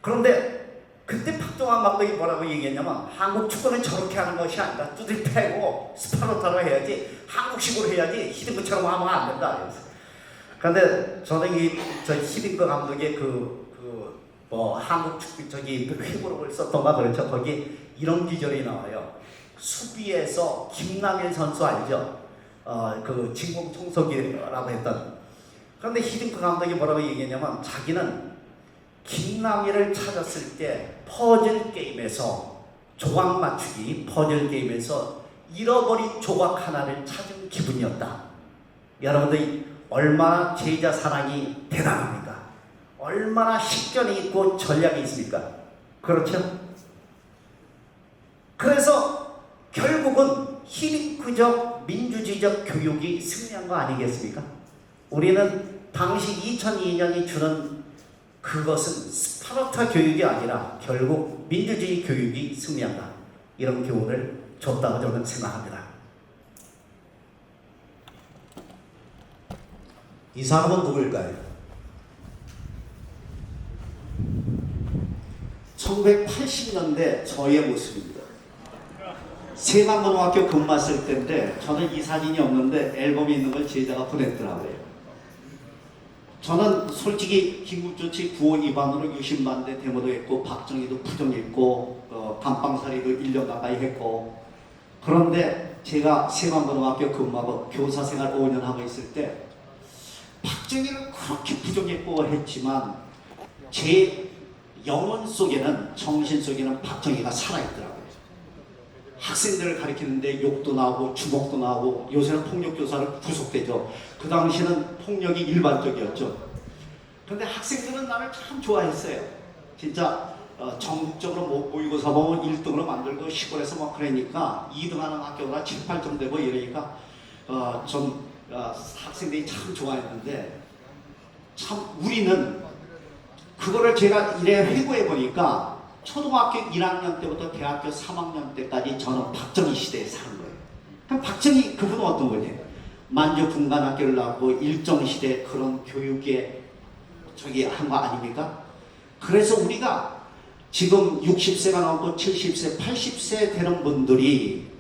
그런데 그때 박종환 감독이 뭐라고 얘기했냐면 한국 축구는 저렇게 하는 것이 아니다. 두들 패고 스파르타로 해야지 한국식으로 해야지 히딩크처럼 하면 안 된다. 그런데 저는 저 히딩크 감독의 한국 축구 회고록을 썼던가 그렇죠. 거기 이런 기절이 나와요. 수비에서 김남일 선수 알죠? 그 진공 청소기라고 했던. 그런데 히딩크 감독이 뭐라고 얘기했냐면 자기는 김남일을 찾았을 때 퍼즐 게임에서 조각 맞추기 퍼즐 게임에서 잃어버린 조각 하나를 찾은 기분이었다. 여러분들 얼마나 제자 사랑이 대단합니까? 얼마나 식견이 있고 전략이 있습니까? 그렇죠? 그래서 결국은 히딩크적 민주주의적 교육이 승리한 거 아니겠습니까? 우리는 당시 2002년이 주는 그것은 스파르타 교육이 아니라 결국 민주주의 교육이 승리한다. 이런 교훈을 줬다고 저는 생각합니다. 이 사람은 누구일까요? 1980년대 저의 모습입니다. 세강고등학교 근무했을 때인데 저는 이 사진이 없는데 앨범이 있는 걸 제자가 보냈더라고요. 저는 솔직히 긴급조치 9호 위반으로 유심반대 데모도 했고 박정희도 부정했고 감방살이도 1년 가까이 했고, 그런데 제가 세강고등학교 근무하고 교사생활 5년 하고 있을 때 박정희를 그렇게 부정했고 했지만 제 영혼 속에는, 정신 속에는 박정희가 살아있더라고요. 학생들을 가리키는데 욕도 나오고 주먹도 나오고, 요새는 폭력교사로 구속되죠. 그 당시는 폭력이 일반적이었죠. 그런데 학생들은 나를 참 좋아했어요. 진짜 전국적으로 모의고사 보면 1등으로 만들고 시골에서 막 그러니까 2등하는 학교가 7, 8점 되고 이러니까 학생들이 참 좋아했는데, 참 우리는 그거를 제가 이래 회고해 보니까 초등학교 1학년 때부터 대학교 3학년 때까지 저는 박정희 시대에 사는 거예요. 그럼 박정희 그분은 어떤 거냐? 만주분간학교를 나오고 일정시대 그런 교육에 한 거 아닙니까? 그래서 우리가 지금 60세가 넘고 70세, 80세 되는 분들이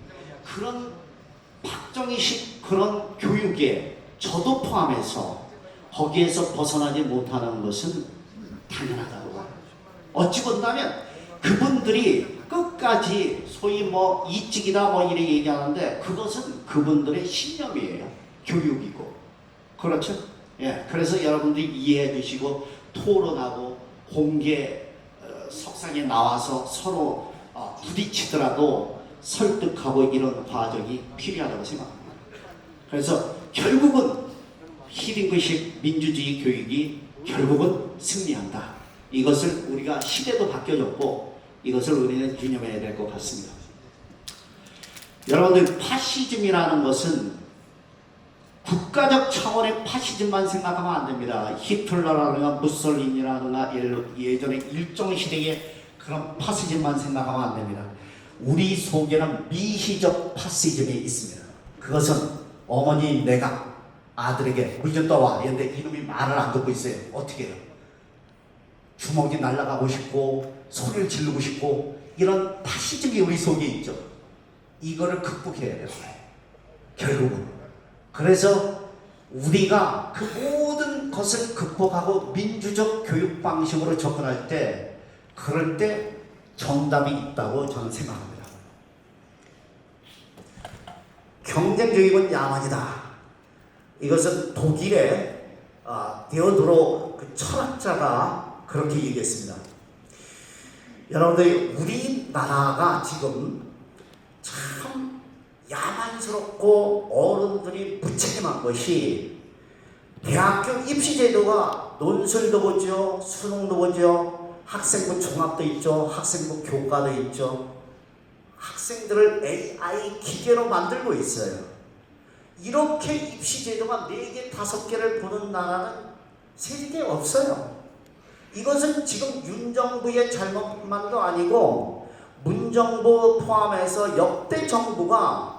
그런 박정희식 그런 교육에 저도 포함해서 거기에서 벗어나지 못하는 것은 당연하다고 봐요. 어찌 본다면 그분들이 끝까지 소위 뭐 이직이다 뭐 이렇게 얘기하는데 그것은 그분들의 신념이에요. 교육이고. 그렇죠? 예. 그래서 여러분들이 이해해 주시고 토론하고 공개 석상에 나와서 서로 부딪히더라도 설득하고 이런 과정이 필요하다고 생각합니다. 그래서 결국은 히딩크식 민주주의 교육이 결국은 승리한다. 이것을 우리가 시대도 바뀌어졌고 이것을 우리는 기념해야 될 것 같습니다. 여러분들 파시즘이라는 것은 국가적 차원의 파시즘만 생각하면 안 됩니다. 히틀러라든가 무솔리니라든가 예전에 일정시대의 그런 파시즘만 생각하면 안 됩니다. 우리 속에는 미시적 파시즘이 있습니다. 그것은 어머니 내가 아들에게 물 좀 떠와. 그런데 이놈이 말을 안 듣고 있어요. 어떻게 해요? 주먹이 날아가고 싶고 소리를 지르고 싶고 이런 파시즘이 우리 속에 있죠. 이거를 극복해야 돼요. 결국은. 그래서 우리가 그 모든 것을 극복하고 민주적 교육 방식으로 접근할 때 그럴 때 정답이 있다고 저는 생각합니다. 경쟁교육은 야만이다. 이것은 독일의 데오도로 그 철학자가 그렇게 얘기했습니다. 여러분들이 우리나라가 지금 참 야만스럽고 어른들이 무책임한 것이 대학교 입시제도가 논술도 보죠, 수능도 보죠, 학생부 종합도 있죠, 학생부 교과도 있죠. 학생들을 AI 기계로 만들고 있어요. 이렇게 입시제도가 4개, 5개를 보는 나라는 세계에 없어요. 이것은 지금 윤 정부의 잘못만도 아니고 문정부 포함해서 역대 정부가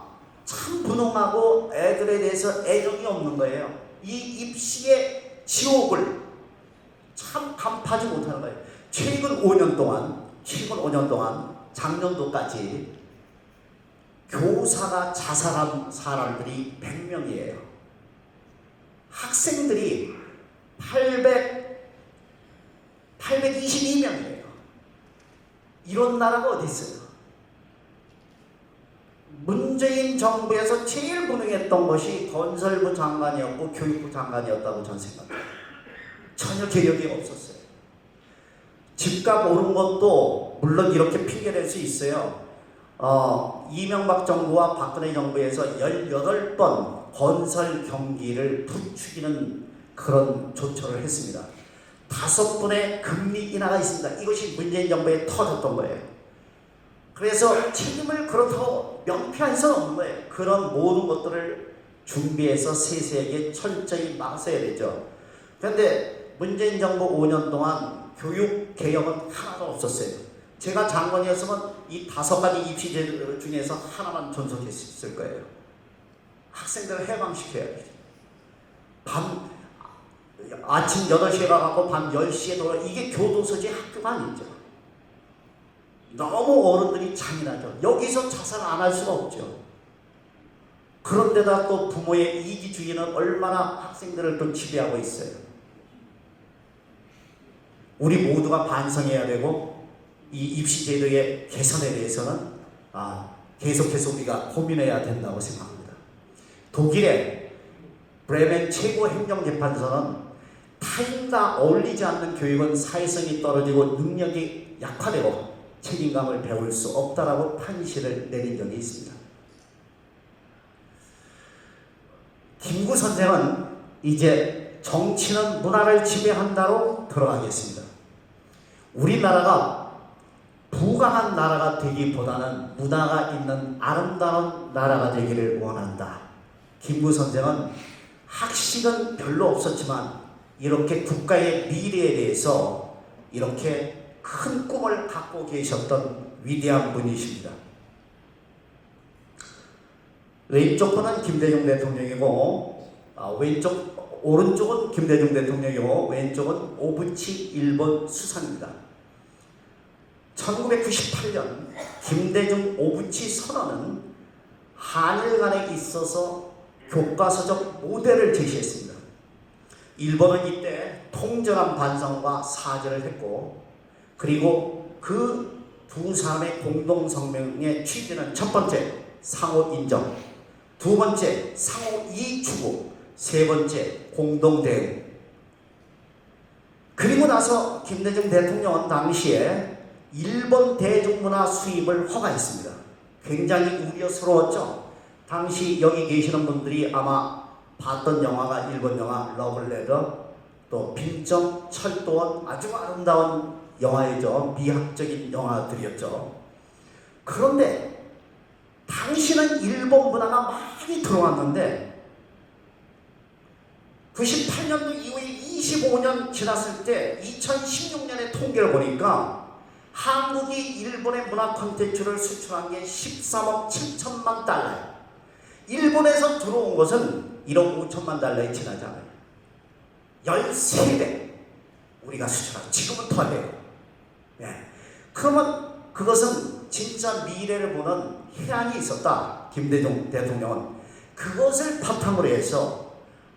참 무능하고 애들에 대해서 애정이 없는 거예요. 이 입시의 지옥을 참 간파하지 못하는 거예요. 최근 5년 동안 작년도까지 교사가 자살한 사람들이 100명이에요. 학생들이 822명이에요. 이런 나라가 어디 있어요? 문재인 정부에서 제일 무능했던 것이 건설부 장관이었고 교육부 장관이었다고 저는 생각합니다. 전혀 개혁이 없었어요. 집값 오른 것도 물론 이렇게 핑계댈 수 있어요. 이명박 정부와 박근혜 정부에서 18번 건설 경기를 부추기는 그런 조처를 했습니다. 5번의 금리 인하가 있습니다. 이것이 문재인 정부에 터졌던 거예요. 그래서 책임을 그렇다고 명피할 수는 없는 거예요. 그런 모든 것들을 준비해서 세세하게 철저히 막아서야 되죠. 그런데 문재인 정부 5년 동안 교육 개혁은 하나도 없었어요. 제가 장관이었으면 이 5가지 입시제도 중에서 하나만 존속했을 거예요. 학생들을 해방시켜야 돼요. 아침 8시에 가고 밤 10시에 돌아. 이게 교도소지 학교가 아니죠. 너무 어른들이 잔인하죠. 여기서 자살 안 할 수가 없죠. 그런데다 또 부모의 이기주의는 얼마나 학생들을 또 지배하고 있어요. 우리 모두가 반성해야 되고 이 입시제도의 개선에 대해서는 계속해서 우리가 고민해야 된다고 생각합니다. 독일의 브레멘 최고 행정재판소는 타인과 어울리지 않는 교육은 사회성이 떨어지고 능력이 약화되고 책임감을 배울 수 없다라고 판시를 내린 적이 있습니다. 김구 선생은 이제 정치는 문화를 지배한다로 들어가겠습니다. 우리나라가 부강한 나라가 되기보다는 문화가 있는 아름다운 나라가 되기를 원한다. 김구 선생은 학식은 별로 없었지만 이렇게 국가의 미래에 대해서 이렇게 큰 꿈을 갖고 계셨던 위대한 분이십니다. 왼쪽 분은 김대중 대통령이고 오른쪽은 김대중 대통령이고 왼쪽은 오부치 일본 수상입니다. 1998년 김대중 오부치 선언은 한일 간에 있어서 교과서적 모델을 제시했습니다. 일본은 이때 통정한 반성과 사죄를 했고, 그리고 그 두 사람의 공동성명의 취지는 첫 번째, 상호 인정, 두 번째, 상호 이익 추구, 세 번째, 공동 대응. 그리고 나서 김대중 대통령은 당시에 일본 대중문화 수입을 허가했습니다. 굉장히 우려스러웠죠. 당시 여기 계시는 분들이 아마 봤던 영화가 일본 영화 러블레터, 또 빈정, 철도원, 아주 아름다운 영화이죠. 미학적인 영화들이었죠. 그런데 당시는 일본 문화가 많이 들어왔는데 98년도 이후에 25년 지났을 때 2016년에 통계를 보니까 한국이 일본의 문화 콘텐츠를 수출한 게 13억 7천만 달러예요. 일본에서 들어온 것은 1억 5천만 달러에 지나지 않아요. 13배 우리가 수출하고 지금은 더 해요. 네. 그러면 그것은 진짜 미래를 보는 해안이 있었다. 김대중 대통령은 그것을 바탕으로 해서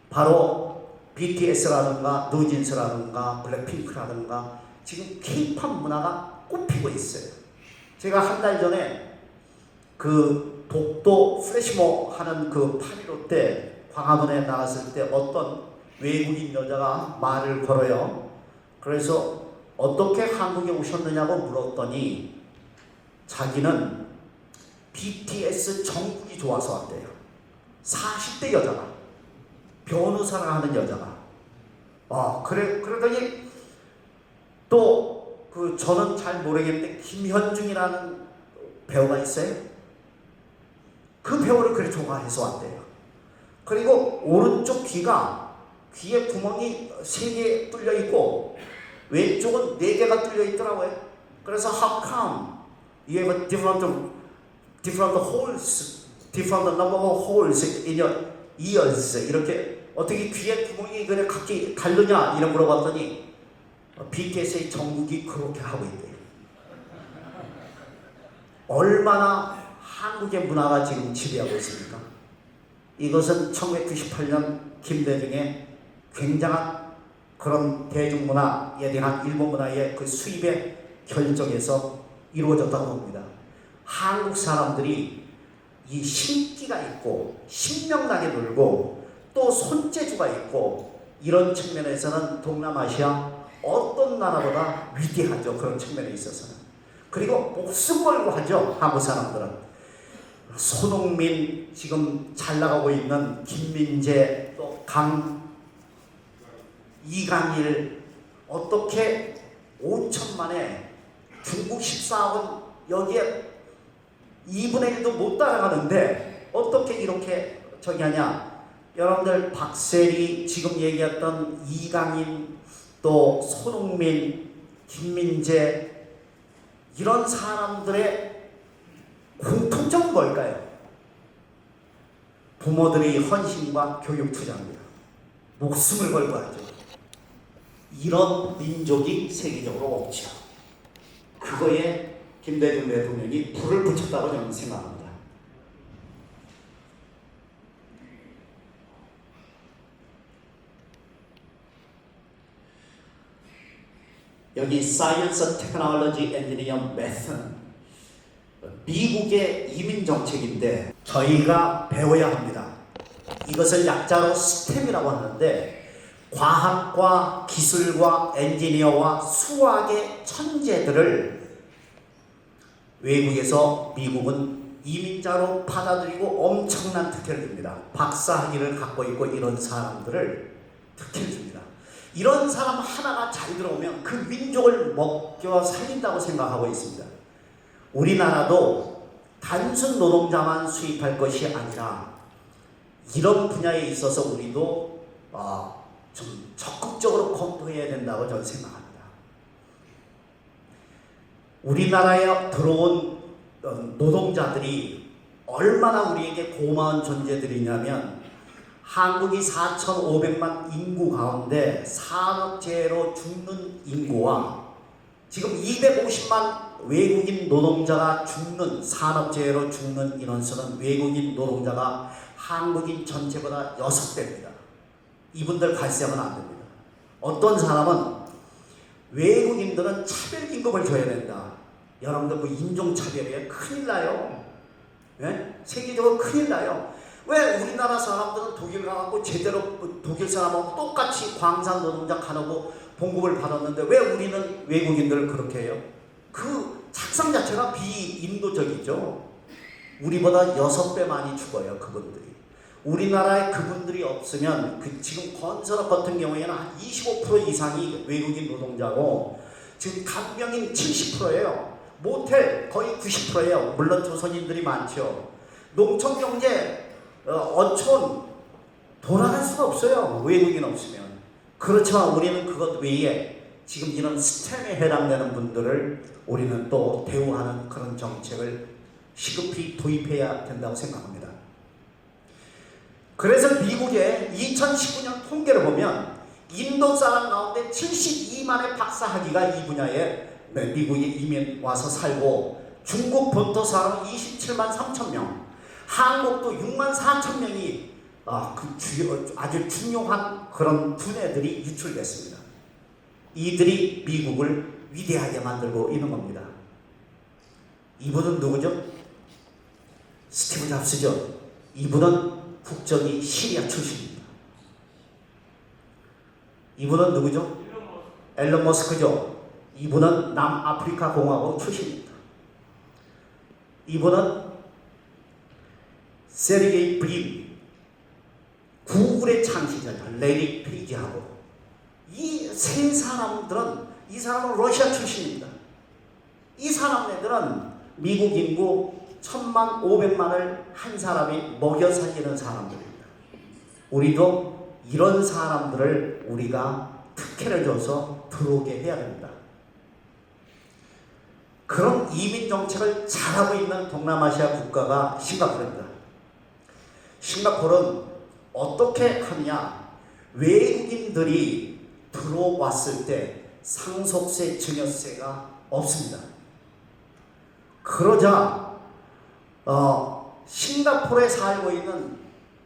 바로 BTS라든가 뉴진스라든가 블랙핑크라든가 지금 K-팝 문화가 꼽히고 있어요. 제가 한 달 전에 그 독도 플래시모 하는 그 8.15 때 광화문에 나갔을 때 어떤 외국인 여자가 말을 걸어요. 그래서 어떻게 한국에 오셨느냐고 물었더니 자기는 BTS 정국이 좋아서 왔대요. 40대 여자가, 변호사를 하는 여자가. 그러더니 또 그 저는 잘 모르겠는데 김현중이라는 배우가 있어요. 그 배우를 그렇게 좋아해서 왔대요. 그리고 오른쪽 귀에 구멍이 3개 뚫려 있고 왼쪽은 4개가 뚫려 있더라고요. 그래서 how come you have different holes, different number of holes in your ears? 이렇게 어떻게 귀에 구멍이 그래 각기 다르냐 이런 물어봤더니 BTS의 정국이 그렇게 하고 있대요. 얼마나 한국의 문화가 지금 지배하고 있습니까? 이것은 1998년 김대중의 굉장한 그런 대중문화에 대한 일본 문화의 그 수입의 결정에서 이루어졌다고 봅니다. 한국 사람들이 이 신기가 있고 신명나게 놀고 또 손재주가 있고 이런 측면에서는 동남아시아 어떤 나라보다 위대하죠. 그런 측면에 있어서는. 그리고 목숨 걸고 하죠. 한국 사람들은. 손흥민, 지금 잘 나가고 있는 김민재, 또 이강일, 어떻게 5천만에 중국 14억은 여기에 2분의 1도 못 따라가는데 어떻게 이렇게 저기 하냐. 여러분들 박세리, 지금 얘기했던 이강인, 또 손흥민, 김민재, 이런 사람들의 공통점은 뭘까요? 부모들의 헌신과 교육 투자입니다. 목숨을 걸고 하죠. 이런 민족이 세계적으로 없죠. 그거에 김대중 대통령이 불을 붙였다고 저는 생각합니다. 여기 사이언스 테크놀로지 엔지니어 메슨, 미국의 이민 정책인데 저희가 배워야 합니다. 이것을 약자로 스템이라고 하는데 과학과 기술과 엔지니어와 수학의 천재들을 외국에서 미국은 이민자로 받아들이고 엄청난 특혜를 줍니다. 박사학위를 갖고 있고 이런 사람들을 특혜를 줍니다. 이런 사람 하나가 잘 들어오면 그 민족을 먹여 살린다고 생각하고 있습니다. 우리나라도 단순 노동자만 수입할 것이 아니라 이런 분야에 있어서 우리도 좀 적극적으로 검토해야 된다고 저는 생각합니다. 우리나라에 들어온 노동자들이 얼마나 우리에게 고마운 존재들이냐면 한국이 4,500만 인구 가운데 산업재해로 죽는 인구와 지금 250만 외국인 노동자가 죽는, 산업재해로 죽는 인원수는 외국인 노동자가 한국인 전체보다 6배입니다. 이분들 발생은 안 됩니다. 어떤 사람은 외국인들은 차별임금을 줘야 된다. 여러분들 그 인종차별이에요. 큰일 나요. 예? 세계적으로 큰일 나요. 왜 우리나라 사람들은 독일 가고 제대로 독일 사람하고 똑같이 광산 노동자 가놓고 봉급을 받았는데 왜 우리는 외국인들을 그렇게 해요? 그 작상 자체가 비인도적이죠. 우리보다 6배 많이 죽어요, 그분들이. 우리나라에 그분들이 없으면 지금 건설업 같은 경우에는 한 25% 이상이 외국인 노동자고 지금 간병인 70%예요. 모텔 거의 90%예요. 물론 조선인들이 많죠. 농촌경제, 어촌 돌아갈 수가 없어요. 외국인 없으면. 그렇지만 우리는 그것 외에 지금 이런 스템에 해당되는 분들을 우리는 또 대우하는 그런 정책을 시급히 도입해야 된다고 생각합니다. 그래서 미국의 2019년 통계를 보면 인도 사람 가운데 72만의 박사학위가 이 분야에 미국에 이민 와서 살고, 중국 본토 사람 27만 3천 명, 한국도 6만 4천 명이 아주 중요한 그런 두뇌들이 유출됐습니다. 이들이 미국을 위대하게 만들고 있는 겁니다. 이분은 누구죠? 스티브 잡스죠. 이분은 국적이 시리아 출신입니다. 이분은 누구죠? 앨런 머스크죠. 이분은 남아프리카 공화국 출신입니다. 이분은 세르게이 브린, 구글의 창시자죠. 레리 페이지하고. 이 세 사람들은, 이 사람은 러시아 출신입니다. 이 사람네들은 미국 인구 1,000만 500만을 한 사람이 먹여 살리는 사람들입니다. 우리도 이런 사람들을 우리가 특혜를 줘서 들어오게 해야 됩니다. 그런 이민 정책을 잘하고 있는 동남아시아 국가가 싱가포르입니다. 싱가포르는 어떻게 하느냐? 외국인들이 들어왔을 때 상속세, 증여세가 없습니다. 그러자 싱가포르에 살고 있는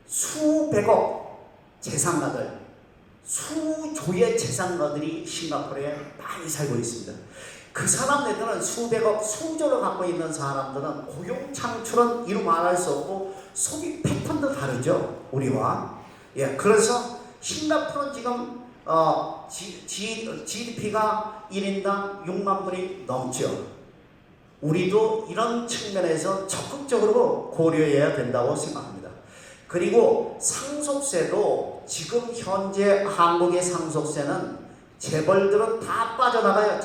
수백억 재산가들, 수조의 재산가들이 싱가포르에 많이 살고 있습니다. 그 사람들은 수백억, 수조를 갖고 있는 사람들은 고용 창출은 이루 말할 수 없고 소비 패턴도 다르죠, 우리와. 예, 그래서 싱가포르는 지금 GDP가 1인당 6만 불이 넘죠. 우리도 이런 측면에서 적극적으로 고려해야 된다고 생각합니다. 그리고 상속세도 지금 현재 한국의 상속세는 재벌들은 다 빠져나가요.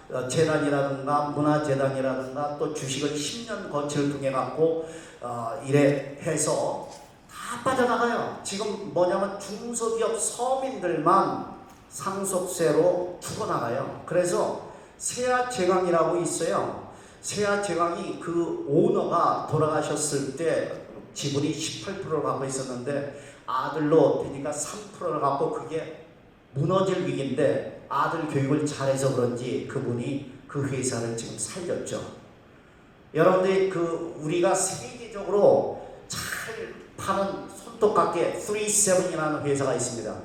장학재단이라든가 문화재단이라든가 또 주식을 10년 거치를 통해 갖고 이래 해서 다 빠져나가요. 지금 뭐냐면 중소기업 서민들만 상속세로 죽어나가요. 그래서 세아제강이라고 있어요. 세아제강이 그 오너가 돌아가셨을 때 지분이 18%를 갖고 있었는데 아들로 되니까 3%를 갖고 그게 무너질 위기인데 아들 교육을 잘해서 그런지 그분이 그 회사를 지금 살렸죠. 여러분들 우리가 세계적으로 잘 파는 손톱깎이 37이라는 회사가 있습니다.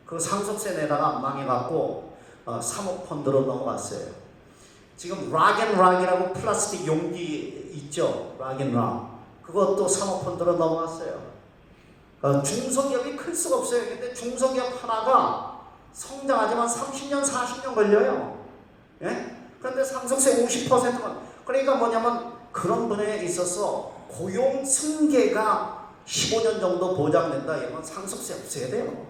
그 상속세 내다가 망해갖고 사모펀드로 넘어갔어요. 지금 락앤락이라고 플라스틱 용기 있죠. 락앤락. 그것도 사모펀드로 넘어갔어요. 중소기업이 클 수가 없어요. 근데 중소기업 하나가 성장하지만 30년, 40년 걸려요. 예? 그런데 상속세 50%만. 그러니까 뭐냐면 그런 분야에 있어서 고용 승계가 15년 정도 보장된다. 이러면 상속세 없어야 돼요.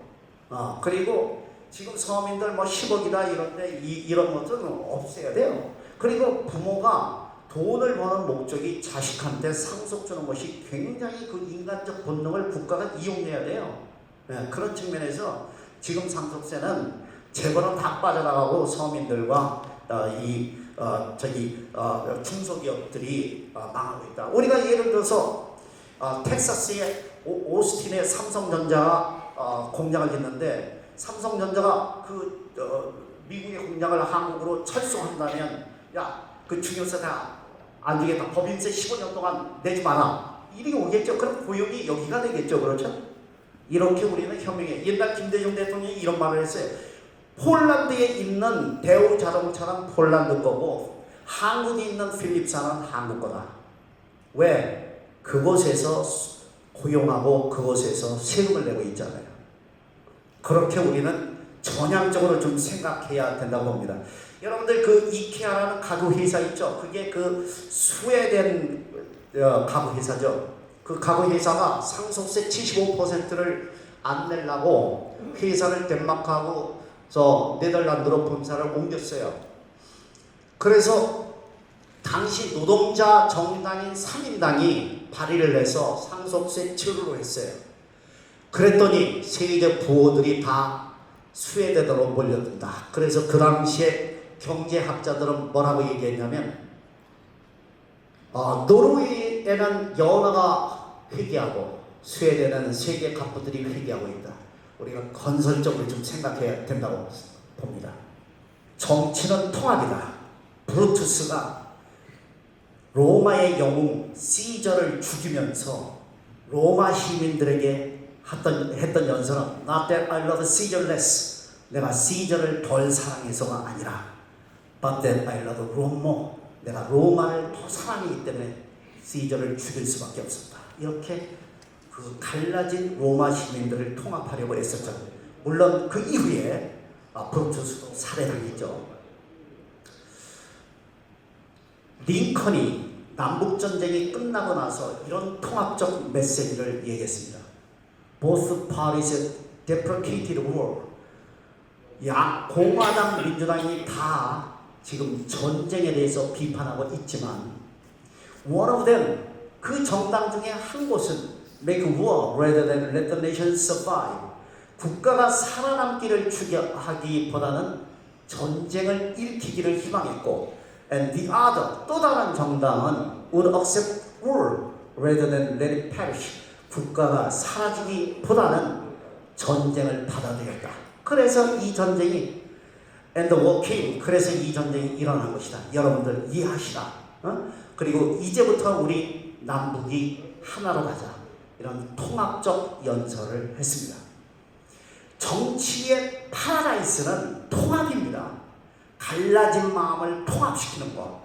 그리고 지금 서민들 뭐 10억이다 이런데 이런 것들은 없애야 돼요. 그리고 부모가 돈을 버는 목적이 자식한테 상속 주는 것이 굉장히 그 인간적 본능을 국가가 이용해야 돼요. 네, 그런 측면에서 지금 상속세는 재벌은 다 빠져나가고 서민들과 중소기업들이 망하고 있다. 우리가 예를 들어서 텍사스의 오스틴에 삼성전자가 공장을 짓는데 삼성전자가 미국의 공장을 한국으로 철수한다면 그 중요세 다안 주겠다. 법인세 15년 동안 내지 마라. 이렇게 오겠죠. 그럼 고용이 여기가 되겠죠. 그렇죠? 이렇게 우리는 혁명해. 옛날 김대중 대통령이 이런 말을 했어요. 폴란드에 있는 대우 자동차는 폴란드 거고 한국에 있는 필립사는 한국 거다. 왜? 그곳에서 고용하고 그곳에서 세금을 내고 있잖아요. 그렇게 우리는 전향적으로 좀 생각해야 된다고 봅니다. 여러분들 그 이케아라는 가구 회사 있죠? 그게 그 스웨덴 가구 회사죠. 그 가구 회사가 상속세 75%를 안 내려고 회사를 덴마크하고 네덜란드로 본사를 옮겼어요. 그래서 당시 노동자 정당인 3인당이 발의를 해서 상속세 제로로 했어요. 그랬더니 세계 부호들이 다 스웨덴으로 몰려든다. 그래서 그 당시에 경제학자들은 뭐라고 얘기했냐면 노르웨이에는 연어가 회귀하고 스웨덴에는 세계 갑부들이 회귀하고 있다. 우리가 건설적으로 좀 생각해야 된다고 봅니다. 정치는 통합이다. 브루투스가 로마의 영웅 시저를 죽이면서 로마 시민들에게 했던 연설은 Not that I love Caesar less. 내가 시저를 덜 사랑해서가 아니라 But that I love Rome more. 내가 로마를 더 사랑하기 때문에 시저를 죽일 수밖에 없었다. 이렇게 그 갈라진 로마 시민들을 통합하려고 했었죠. 물론 그 이후에 브루투스도 살해당했죠. 링컨이 남북전쟁이 끝나고 나서 이런 통합적 메시지를 얘기했습니다. Both parties deprecated war. 공화당, 민주당이 다 지금 전쟁에 대해서 비판하고 있지만 one of them, 그 정당 중에 한 곳은 make war rather than let the nation survive. 국가가 살아남기를 하기보다는 전쟁을 일으키기를 희망했고 and the other, 또 다른 정당은 would accept war rather than let it perish. 국가가 사라지기보다는 전쟁을 받아들였다. 그래서 이 전쟁이 and the war came. 그래서 이 전쟁이 일어난 것이다. 여러분들 이해하시라. 그리고 이제부터 우리 남북이 하나로 가자. 이런 통합적 연설을 했습니다. 정치의 파라다이스는 통합입니다. 갈라진 마음을 통합시키는 것.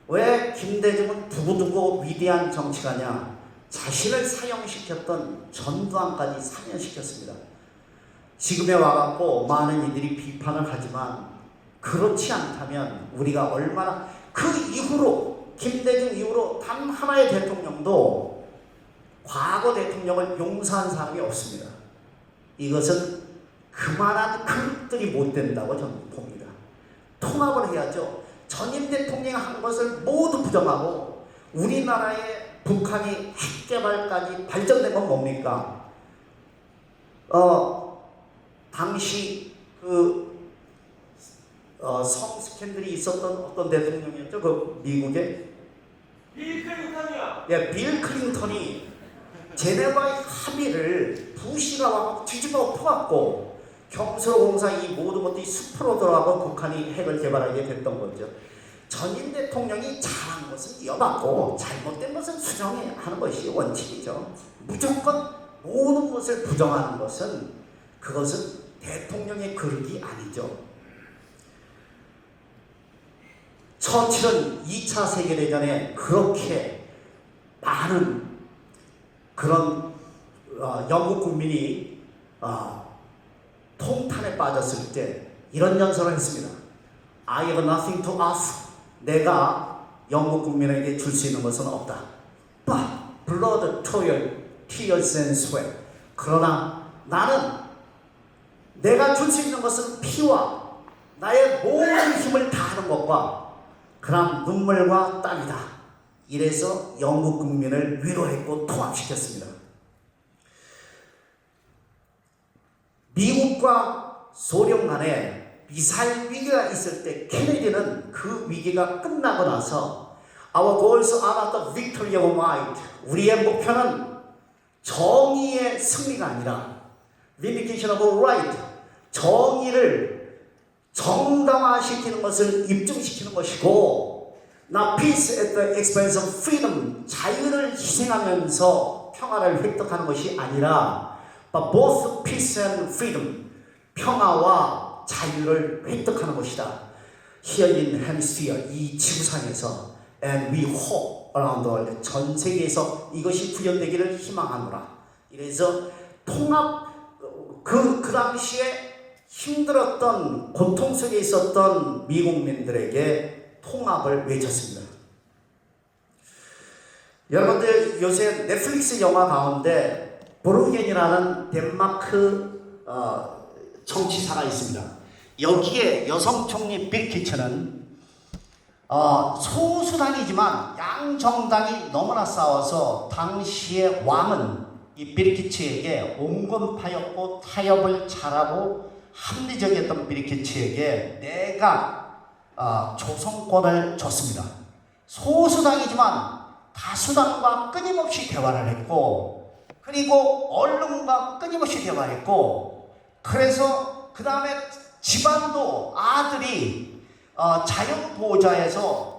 왜 김대중은 두고두고 위대한 정치가냐? 자신을 사형시켰던 전두환까지 사면시켰습니다. 지금에 와갖고 많은 이들이 비판을 하지만 그렇지 않다면 우리가 얼마나 그 이후로 김대중 이후로 단 하나의 대통령도 과거 대통령을 용서한 사람이 없습니다. 이것은 그만한 그릇들이 못 된다고 저는 봅니다. 통합을 해야죠. 전임 대통령이 한 것을 모두 부정하고 우리나라의 북한이 핵개발까지 발전된 건 뭡니까? 당시 성 스캔들이 있었던 어떤 대통령이었죠? 그 미국의 빌 클린턴이요. 예, 빌 클린턴이 제네바의 합의를 부시가 와서 뒤집어 엎어갖고 경수로공사 이 모든 것들이 숲으로 들어가고 북한이 핵을 개발하게 됐던 거죠. 전임 대통령이 잘한 것은 이어받고 잘못된 것은 수정해야 하는 것이 원칙이죠. 무조건 모든 것을 부정하는 것은 그것은 대통령의 그릇이 아니죠. 처칠은 2차 세계대전에 그렇게 많은 그런 영국 국민이 통탄에 빠졌을 때 이런 연설을 했습니다. I have nothing to offer. 내가 영국 국민에게 줄 수 있는 것은 없다. But blood, toil, tears and sweat. 그러나 나는 내가 줄 수 있는 것은 피와 나의 모든 힘을 다하는 것과 그런 눈물과 땀이다. 이래서 영국 국민을 위로했고 통합시켰습니다. 미국과 소련 간에 미사일 위기가 있을 때 케네디는 그 위기가 끝나고 나서 Our goals are not the victory of might. 우리의 목표는 정의의 승리가 아니라 Vindication of right. 정의를 정당화시키는 것을 입증시키는 것이고 Not peace at the expense of freedom. 자유를 희생하면서 평화를 획득하는 것이 아니라 but both peace and freedom. 평화와 자유를 획득하는 것이다. Here in hemisphere, 이 지구상에서 and we hope around the world. 전 세계에서 이것이 구현되기를 희망하노라. 이래서 통합 그 당시에 힘들었던 고통 속에 있었던 미국민들에게 통합을 외쳤습니다. 여러분들 요새 넷플릭스 영화 가운데 브루겐이라는 덴마크 정치사가 있습니다. 여기에 여성 총리 빌키츠는 소수당이지만 양정당이 너무나 싸워서 당시의 왕은 이 빌키츠에게 온건파였고 타협을 잘하고 합리적이었던 빌키츠에게 내가 조성권을 줬습니다. 소수당이지만 다수당과 끊임없이 대화를 했고 그리고 언론과 끊임없이 대화했고 그래서 그 다음에 집안도 아들이 자연보호자에서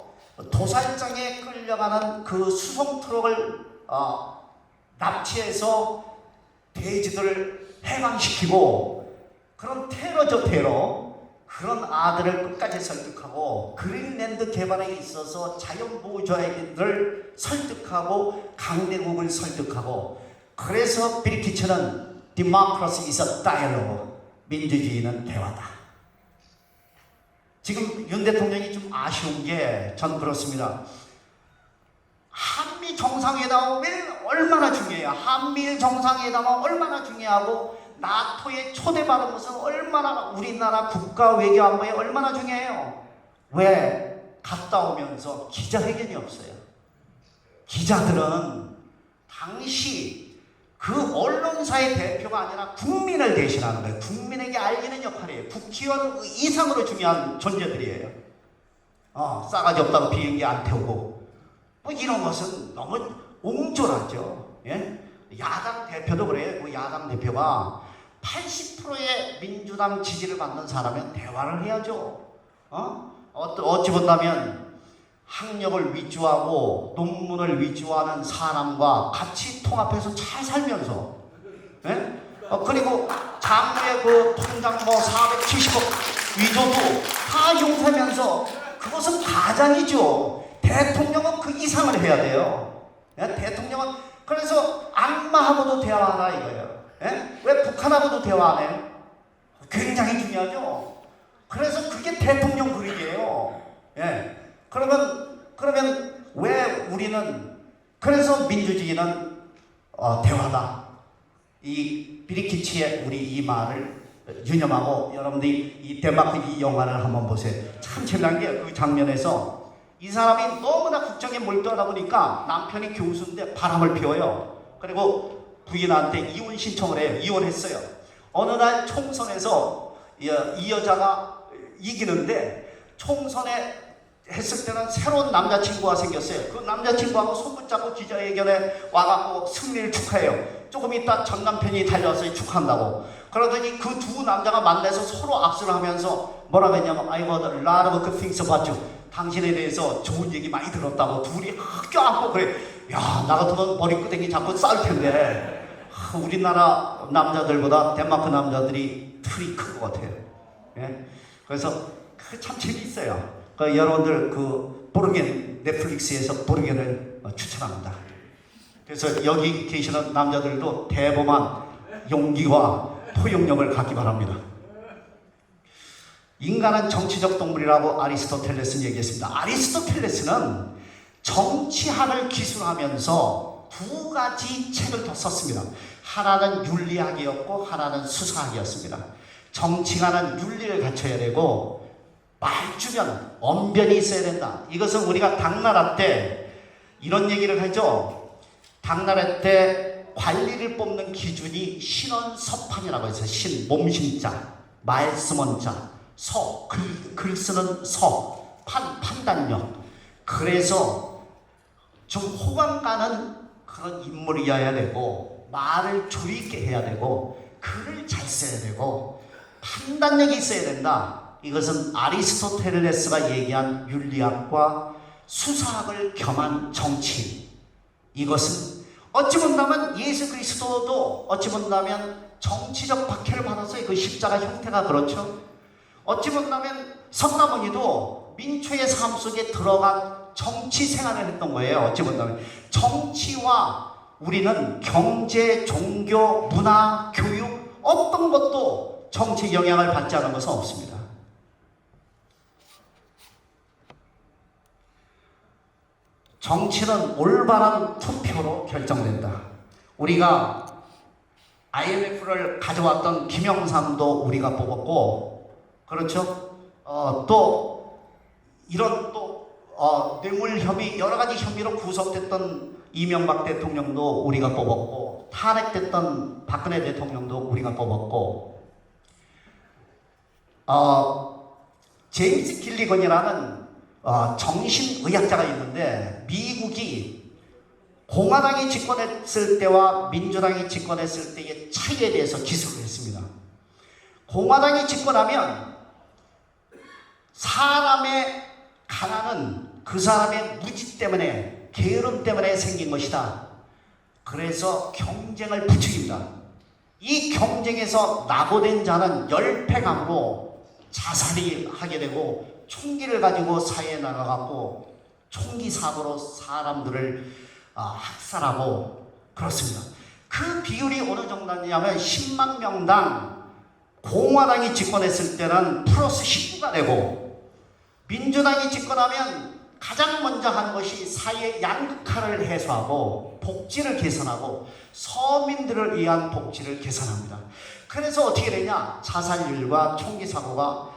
도살장에 끌려가는 그 수송 트럭을 납치해서 돼지들을 해방시키고 그런 테러죠 테러. 그런 아들을 끝까지 설득하고 그린랜드 개발에 있어서 자연보호자들을 설득하고 강대국을 설득하고 그래서 빌키츠는 Democracy is a dialogue. 민주주의는 대화다. 지금 윤 대통령이 좀 아쉬운 게 전 그렇습니다. 한미 정상회담은 얼마나 중요해요. 한미일 정상회담은 얼마나 중요하고 나토에 초대받은 것은 얼마나 우리나라 국가 외교안보에 얼마나 중요해요. 왜 갔다 오면서 기자회견이 없어요. 기자들은 당시 그 언론사의 대표가 아니라 국민을 대신하는 거예요. 국민에게 알리는 역할이에요. 국회의원 이상으로 중요한 존재들이에요. 싸가지 없다고 비행기 안 태우고 뭐 이런 것은 너무 옹졸하죠. 예? 야당 대표도 그래요. 그 야당 대표가 80%의 민주당 지지를 받는 사람은 대화를 해야죠. 어찌 본다면 학력을 위주하고 논문을 위주하는 사람과 같이 통합해서 잘 살면서 예? 그리고 장부의 그 통장 뭐 470억 위조도 다 용서하면서 그것은 가장이죠. 대통령은 그 이상을 해야 돼요. 예? 대통령은 그래서 악마하고도 대화하나 이거예요. 예? 왜 북한하고도 대화 안 해요? 굉장히 중요하죠. 그래서 그게 대통령 그릇이에요. 예. 그러면 왜 우리는 그래서 민주주의는 대화다. 이 빌키츠의 우리 이 말을 유념하고 여러분들이 이 덴마크 이 영화를 한번 보세요. 참 재미난 게 그 장면에서 이 사람이 너무나 국정에 몰두하다 보니까 남편이 교수인데 바람을 피워요. 그리고 부인한테 이혼 신청을 해요. 이혼했어요. 어느 날 총선에서 이 여자가 이기는데 총선에 했을 때는 새로운 남자친구가 생겼어요. 그 남자친구하고 손붙잡고 기자회견에 와갖고 승리를 축하해요. 조금 있다 전 남편이 달려와서 축하한다고. 그러더니 그 두 남자가 만나서 서로 악수를 하면서 뭐라고 했냐면 I heard a lot of good things about you. 당신에 대해서 좋은 얘기 많이 들었다고 둘이 껴안고 그래. 야, 나 같으면 머리끄댕이 잡고 싸울 텐데 우리나라 남자들보다 덴마크 남자들이 틀이 큰 것 같아요. 예? 그래서 참 재미있어요. 여러분들 그 보르겐 넷플릭스에서 보르겐을 추천합니다. 그래서 여기 계시는 남자들도 대범한 용기와 포용력을 갖기 바랍니다. 인간은 정치적 동물이라고 아리스토텔레스는 얘기했습니다. 아리스토텔레스는 정치학을 기술하면서 두 가지 책을 더 썼습니다. 하나는 윤리학이었고 하나는 수사학이었습니다. 정치가는 윤리를 갖춰야 되고 말주변, 언변이 있어야 된다. 이것은 우리가 당나라 때 이런 얘기를 하죠. 당나라 때 관리를 뽑는 기준이 신원서판이라고 해서 신, 몸신자, 말씀원 자, 서, 글 쓰는 서, 판단력. 그래서 좀 호감 가는 그런 인물이어야 되고 말을 조리 있게 해야 되고 글을 잘 써야 되고 판단력이 있어야 된다. 이것은 아리스토텔레스가 얘기한 윤리학과 수사학을 겸한 정치. 이것은 어찌 본다면 예수 그리스도도 어찌 본다면 정치적 박해를 받아서 그 십자가 형태가 그렇죠. 어찌 본다면 성가모니도 민초의 삶 속에 들어간 정치 생활을 했던 거예요. 어찌 본다면 정치와 우리는 경제, 종교, 문화, 교육 어떤 것도 정치 영향을 받지 않은 것은 없습니다. 정치는 올바른 투표로 결정된다. 우리가 IMF를 가져왔던 김영삼도 우리가 뽑았고, 그렇죠? 또 이런 뇌물 혐의 여러 가지 혐의로 구속됐던 이명박 대통령도 우리가 뽑았고, 탄핵됐던 박근혜 대통령도 우리가 뽑았고, 제임스 길리건이라는 정신의학자가 있는데, 미국이 공화당이 집권했을 때와 민주당이 집권했을 때의 차이에 대해서 기술을 했습니다. 공화당이 집권하면 사람의 가난은 그 사람의 무지 때문에, 게으름 때문에 생긴 것이다. 그래서 경쟁을 부추깁니다. 이 경쟁에서 낙오된 자는 열패감으로 자살이 하게 되고, 총기를 가지고 사회에 나가갖고 총기 사고로 사람들을 학살하고 그렇습니다. 그 비율이 어느 정도냐면 10만 명당 공화당이 집권했을 때는 플러스 19가 되고, 민주당이 집권하면 가장 먼저 하는 것이 사회 양극화를 해소하고 복지를 개선하고 서민들을 위한 복지를 개선합니다. 그래서 어떻게 되냐? 자살률과 총기 사고가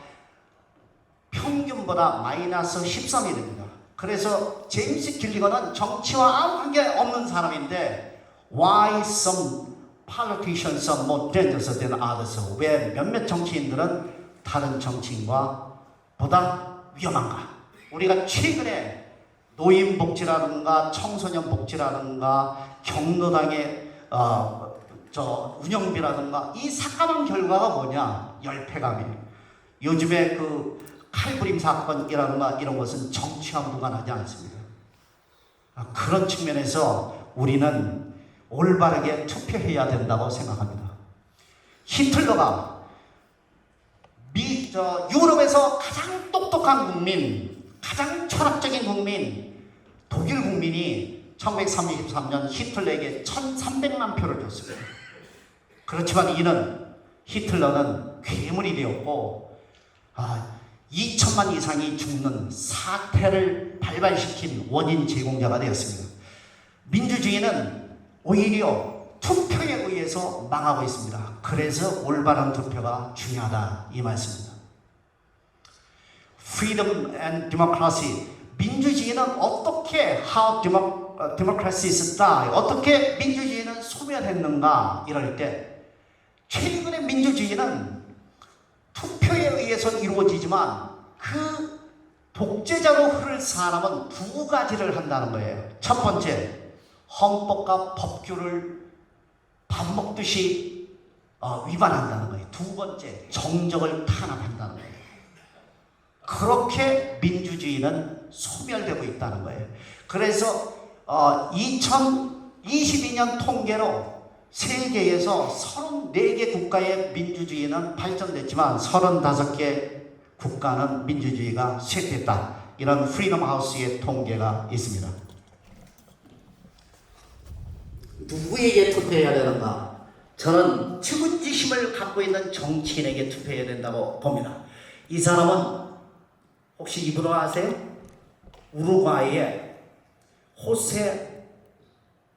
평균보다 마이너스 13이 됩니다. 그래서 제임스 길리건은 정치와 아무 관계 없는 사람인데, Why some politicians are more dangerous than others? 왜 몇몇 정치인들은 다른 정치인과 보다 위험한가? 우리가 최근에 노인복지라든가 청소년복지라든가 경로당의 운영비라든가 이 삭감한 결과가 뭐냐? 열패감이에요. 요즘에 그 칼부림 사건이라든가 이런 것은 정치와 무관하지 않습니다. 그런 측면에서 우리는 올바르게 투표해야 된다고 생각합니다. 히틀러가 유럽에서 가장 똑똑한 국민, 가장 철학적인 국민, 독일 국민이 1933년 히틀러에게 1300만 표를 줬습니다. 그렇지만 히틀러는 괴물이 되었고 2천만 이상이 죽는 사태를 발발시킨 원인 제공자가 되었습니다. 민주주의는 오히려 투표에 의해서 망하고 있습니다. 그래서 올바른 투표가 중요하다, 이 말씀입니다. Freedom and democracy. 민주주의는 어떻게 how democracy is die? 어떻게 민주주의는 소멸했는가? 이럴 때 최근의 민주주의는 투표에 의해서 이루어지지만 그 독재자로 흐를 사람은 두 가지를 한다는 거예요. 첫 번째, 헌법과 법규를 밥 먹듯이 위반한다는 거예요. 두 번째, 정적을 탄압한다는 거예요. 그렇게 민주주의는 소멸되고 있다는 거예요. 그래서 2022년 통계로 세계에서 34개 국가의 민주주의는 발전됐지만 35개 국가는 민주주의가 쇠퇴했다. 이런 프리덤 하우스의 통계가 있습니다. 누구에게 투표해야 되는가? 저는 측은지심을 갖고 있는 정치인에게 투표해야 된다고 봅니다. 이 사람은 혹시 이분을 아세요? 우루과이의 호세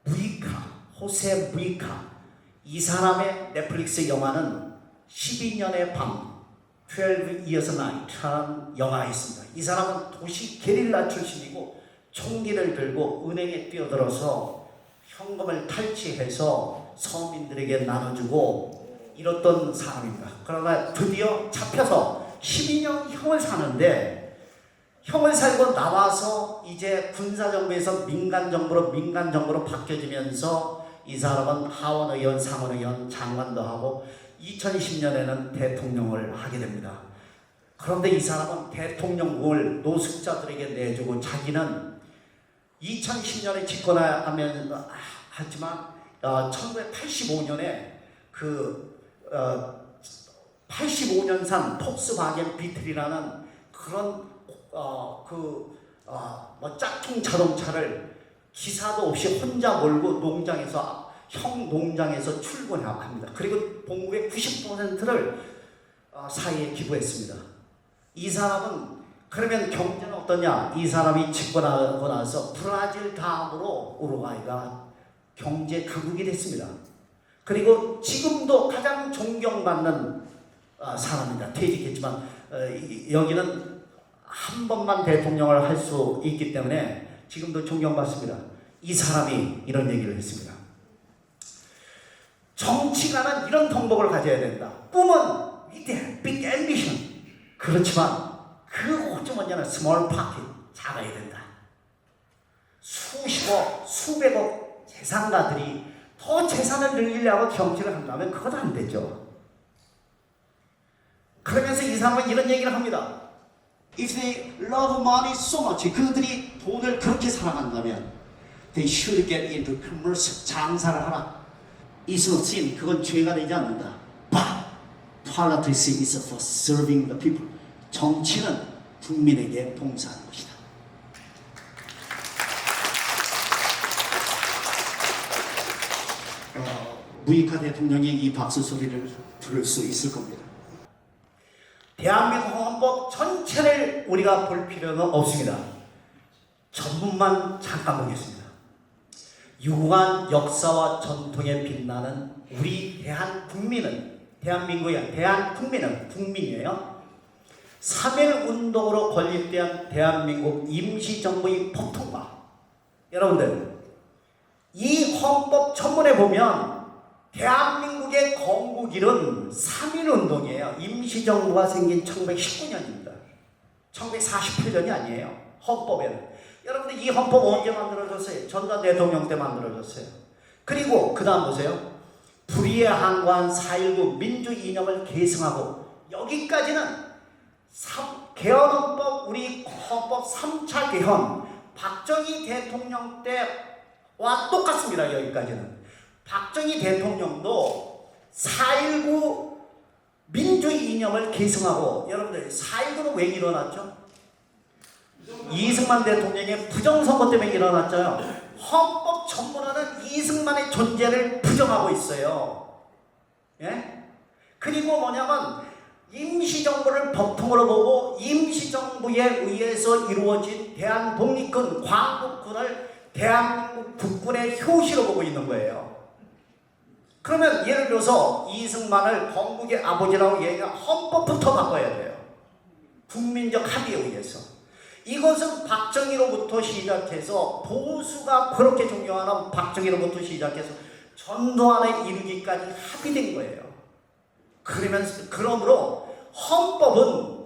무이카. 이 사람의 넷플릭스 영화는 12년의 밤 12 Years a Night라는 영화가 있습니다. 이 사람은 도시 게릴라 출신이고 총기를 들고 은행에 뛰어들어서 현금을 탈취해서 서민들에게 나눠주고 이랬던 사람입니다. 그러나 드디어 잡혀서 12년 형을 사는데, 형을 살고 나와서 이제 군사정부에서 민간정부로 바뀌어지면서 이 사람은 하원의원, 상원의원, 장관도 하고 2010년에는 대통령을 하게 됩니다. 그런데 이 사람은 대통령을 노숙자들에게 내주고 자기는 2010년에 집권하면 하지만 1985년에 85년산 폭스바겐 비틀이라는 그런 짝퉁 자동차를 기사도 없이 혼자 몰고 형 농장에서 출근합니다. 그리고 봉급의 90%를 사회에 기부했습니다. 이 사람은 그러면 경제는 어떠냐? 이 사람이 집권하고 나서 브라질 다음으로 우루과이가 경제 강국이 됐습니다. 그리고 지금도 가장 존경받는 사람입니다. 퇴직했지만 여기는 한 번만 대통령을 할 수 있기 때문에 지금도 존경받습니다. 이 사람이 이런 얘기를 했습니다. 정치가는 이런 덕목을 가져야 된다. 꿈은 위대한 big ambition. 그렇지만 그 호주머니는 small pocket, 작아야 된다. 수십억, 수백억 재산가들이 더 재산을 늘리려고 정치를 한다면 그것도 안 되죠. 그러면서 이 사람은 이런 얘기를 합니다. If they love money so much, 그들이 돈을 그렇게 사랑한다면 they should get into commerce, 장사를 하라. It's not sin, 그건 죄가 되지 않는다. But politics is for serving the people. 정치는 국민에게 봉사하는 것이다. 무이카 대통령이 이 박수 소리를 들을 수 있을 겁니다. 대한민국 헌법 전체를 우리가 볼 필요는 없습니다. 전문만 잠깐 보겠습니다. 유구한 역사와 전통에 빛나는 우리 대한민국은 국민이에요. 3.1 운동으로 건립된 대한민국 임시정부의 법통과 여러분들 이 헌법 전문에 보면 대한민국의 건국일은 3.1 운동이에요. 임시정부가 생긴 1919년입니다. 1948년이 아니에요. 헌법에는. 여러분들 이 헌법 언제 만들어졌어요? 전두환 대통령 때 만들어졌어요. 그리고 그 다음 보세요. 불의에 항거한 4.19 민주 이념을 계승하고 여기까지는 개헌헌법 우리 헌법 3차 개헌 박정희 대통령 때와 똑같습니다. 여기까지는. 박정희 대통령도 4.19 민주 이념을 계승하고 여러분들 4.19는 왜 일어났죠? 이승만 대통령의 부정선거 때문에 일어났죠. 헌법 전문화는 이승만의 존재를 부정하고 있어요. 예? 그리고 뭐냐면 임시정부를 법통으로 보고 임시정부에 의해서 이루어진 대한독립군, 광복군을 대한민국 국군의 효시로 보고 있는 거예요. 그러면 예를 들어서 이승만을 건국의 아버지라고 얘기하면 헌법부터 바꿔야 돼요. 국민적 합의에 의해서. 이것은 박정희로부터 시작해서 보수가 그렇게 존경하는 박정희로부터 시작해서 전두환에 이르기까지 합의된 거예요. 그러므로 헌법은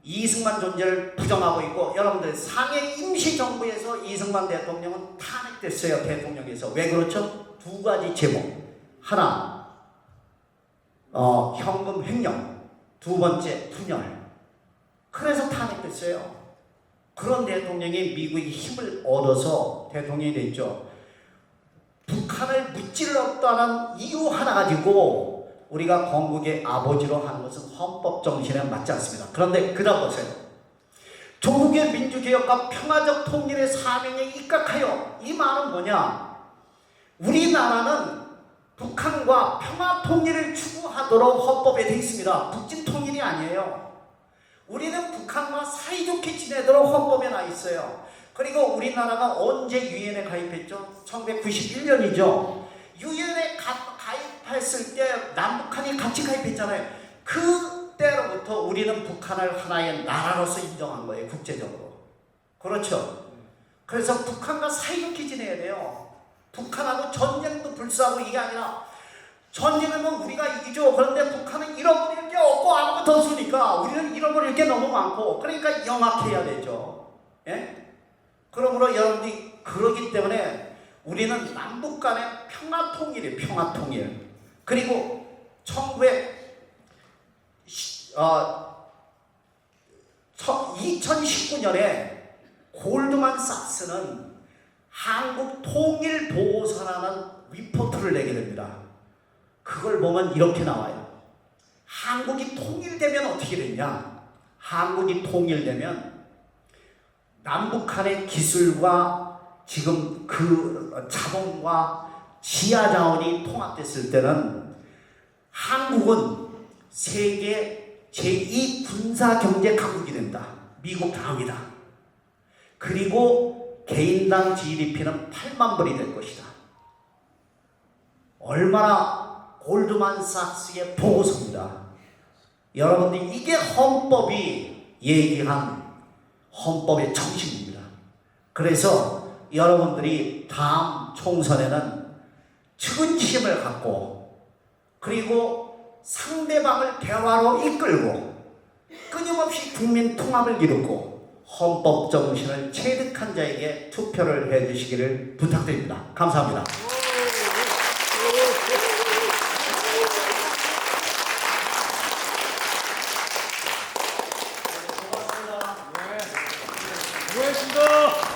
이승만 존재를 부정하고 있고 여러분들 상해 임시정부에서 이승만 대통령은 탄핵됐어요. 대통령에서. 왜 그렇죠? 두 가지 제목. 하나, 현금 횡령. 두 번째, 분열. 그래서 탄핵됐어요. 그런 대통령이 미국이 힘을 얻어서 대통령이 됐죠. 북한을 무찔렀다는 이유 하나 가지고 우리가 건국의 아버지로 하는 것은 헌법 정신에 맞지 않습니다. 그런데 그 다음 보세요. 조국의 민주개혁과 평화적 통일의 사명에 입각하여 이 말은 뭐냐? 우리나라는 북한과 평화 통일을 추구하도록 헌법에 되어 있습니다. 북진 통일이 아니에요. 우리는 북한과 사이좋게 지내도록 헌법에 나 있어요. 그리고 우리나라가 언제 유엔에 가입했죠? 1991년이죠. 유엔에 가입했을 때 남북한이 같이 가입했잖아요. 그때로부터 우리는 북한을 하나의 나라로서 인정한 거예요. 국제적으로. 그렇죠. 그래서 북한과 사이좋게 지내야 돼요. 북한하고 전쟁도 불사하고 이게 아니라 전쟁하면 우리가 이기죠. 그런데 북한은 잃어버릴 게 없고 아무것도 없으니까 우리는 잃어버릴 게 너무 많고 그러니까 영악해야 되죠. 예? 그러므로 여러분들이 그러기 때문에 우리는 남북 간의 평화통일이에요. 평화통일. 그리고 2019년에 골드만삭스는 한국 통일 보고서라는 리포트를 내게 됩니다. 그걸 보면 이렇게 나와요. 한국이 통일되면 어떻게 되냐? 한국이 통일되면 남북한의 기술과 지금 그 자본과 지하 자원이 통합됐을 때는 한국은 세계 제2 군사 경제 강국이 된다. 미국 다음이다. 그리고 개인당 GDP는 8만 불이 될 것이다. 얼마나 골드만삭스의 보고서입니다. 여러분들 이게 헌법이 얘기한 헌법의 정신입니다. 그래서 여러분들이 다음 총선에는 측은심을 갖고 그리고 상대방을 대화로 이끌고 끊임없이 국민 통합을 이루고 헌법 정신을 체득한 자에게 투표를 해주시기를 부탁드립니다. 감사합니다. 수고하셨습니다.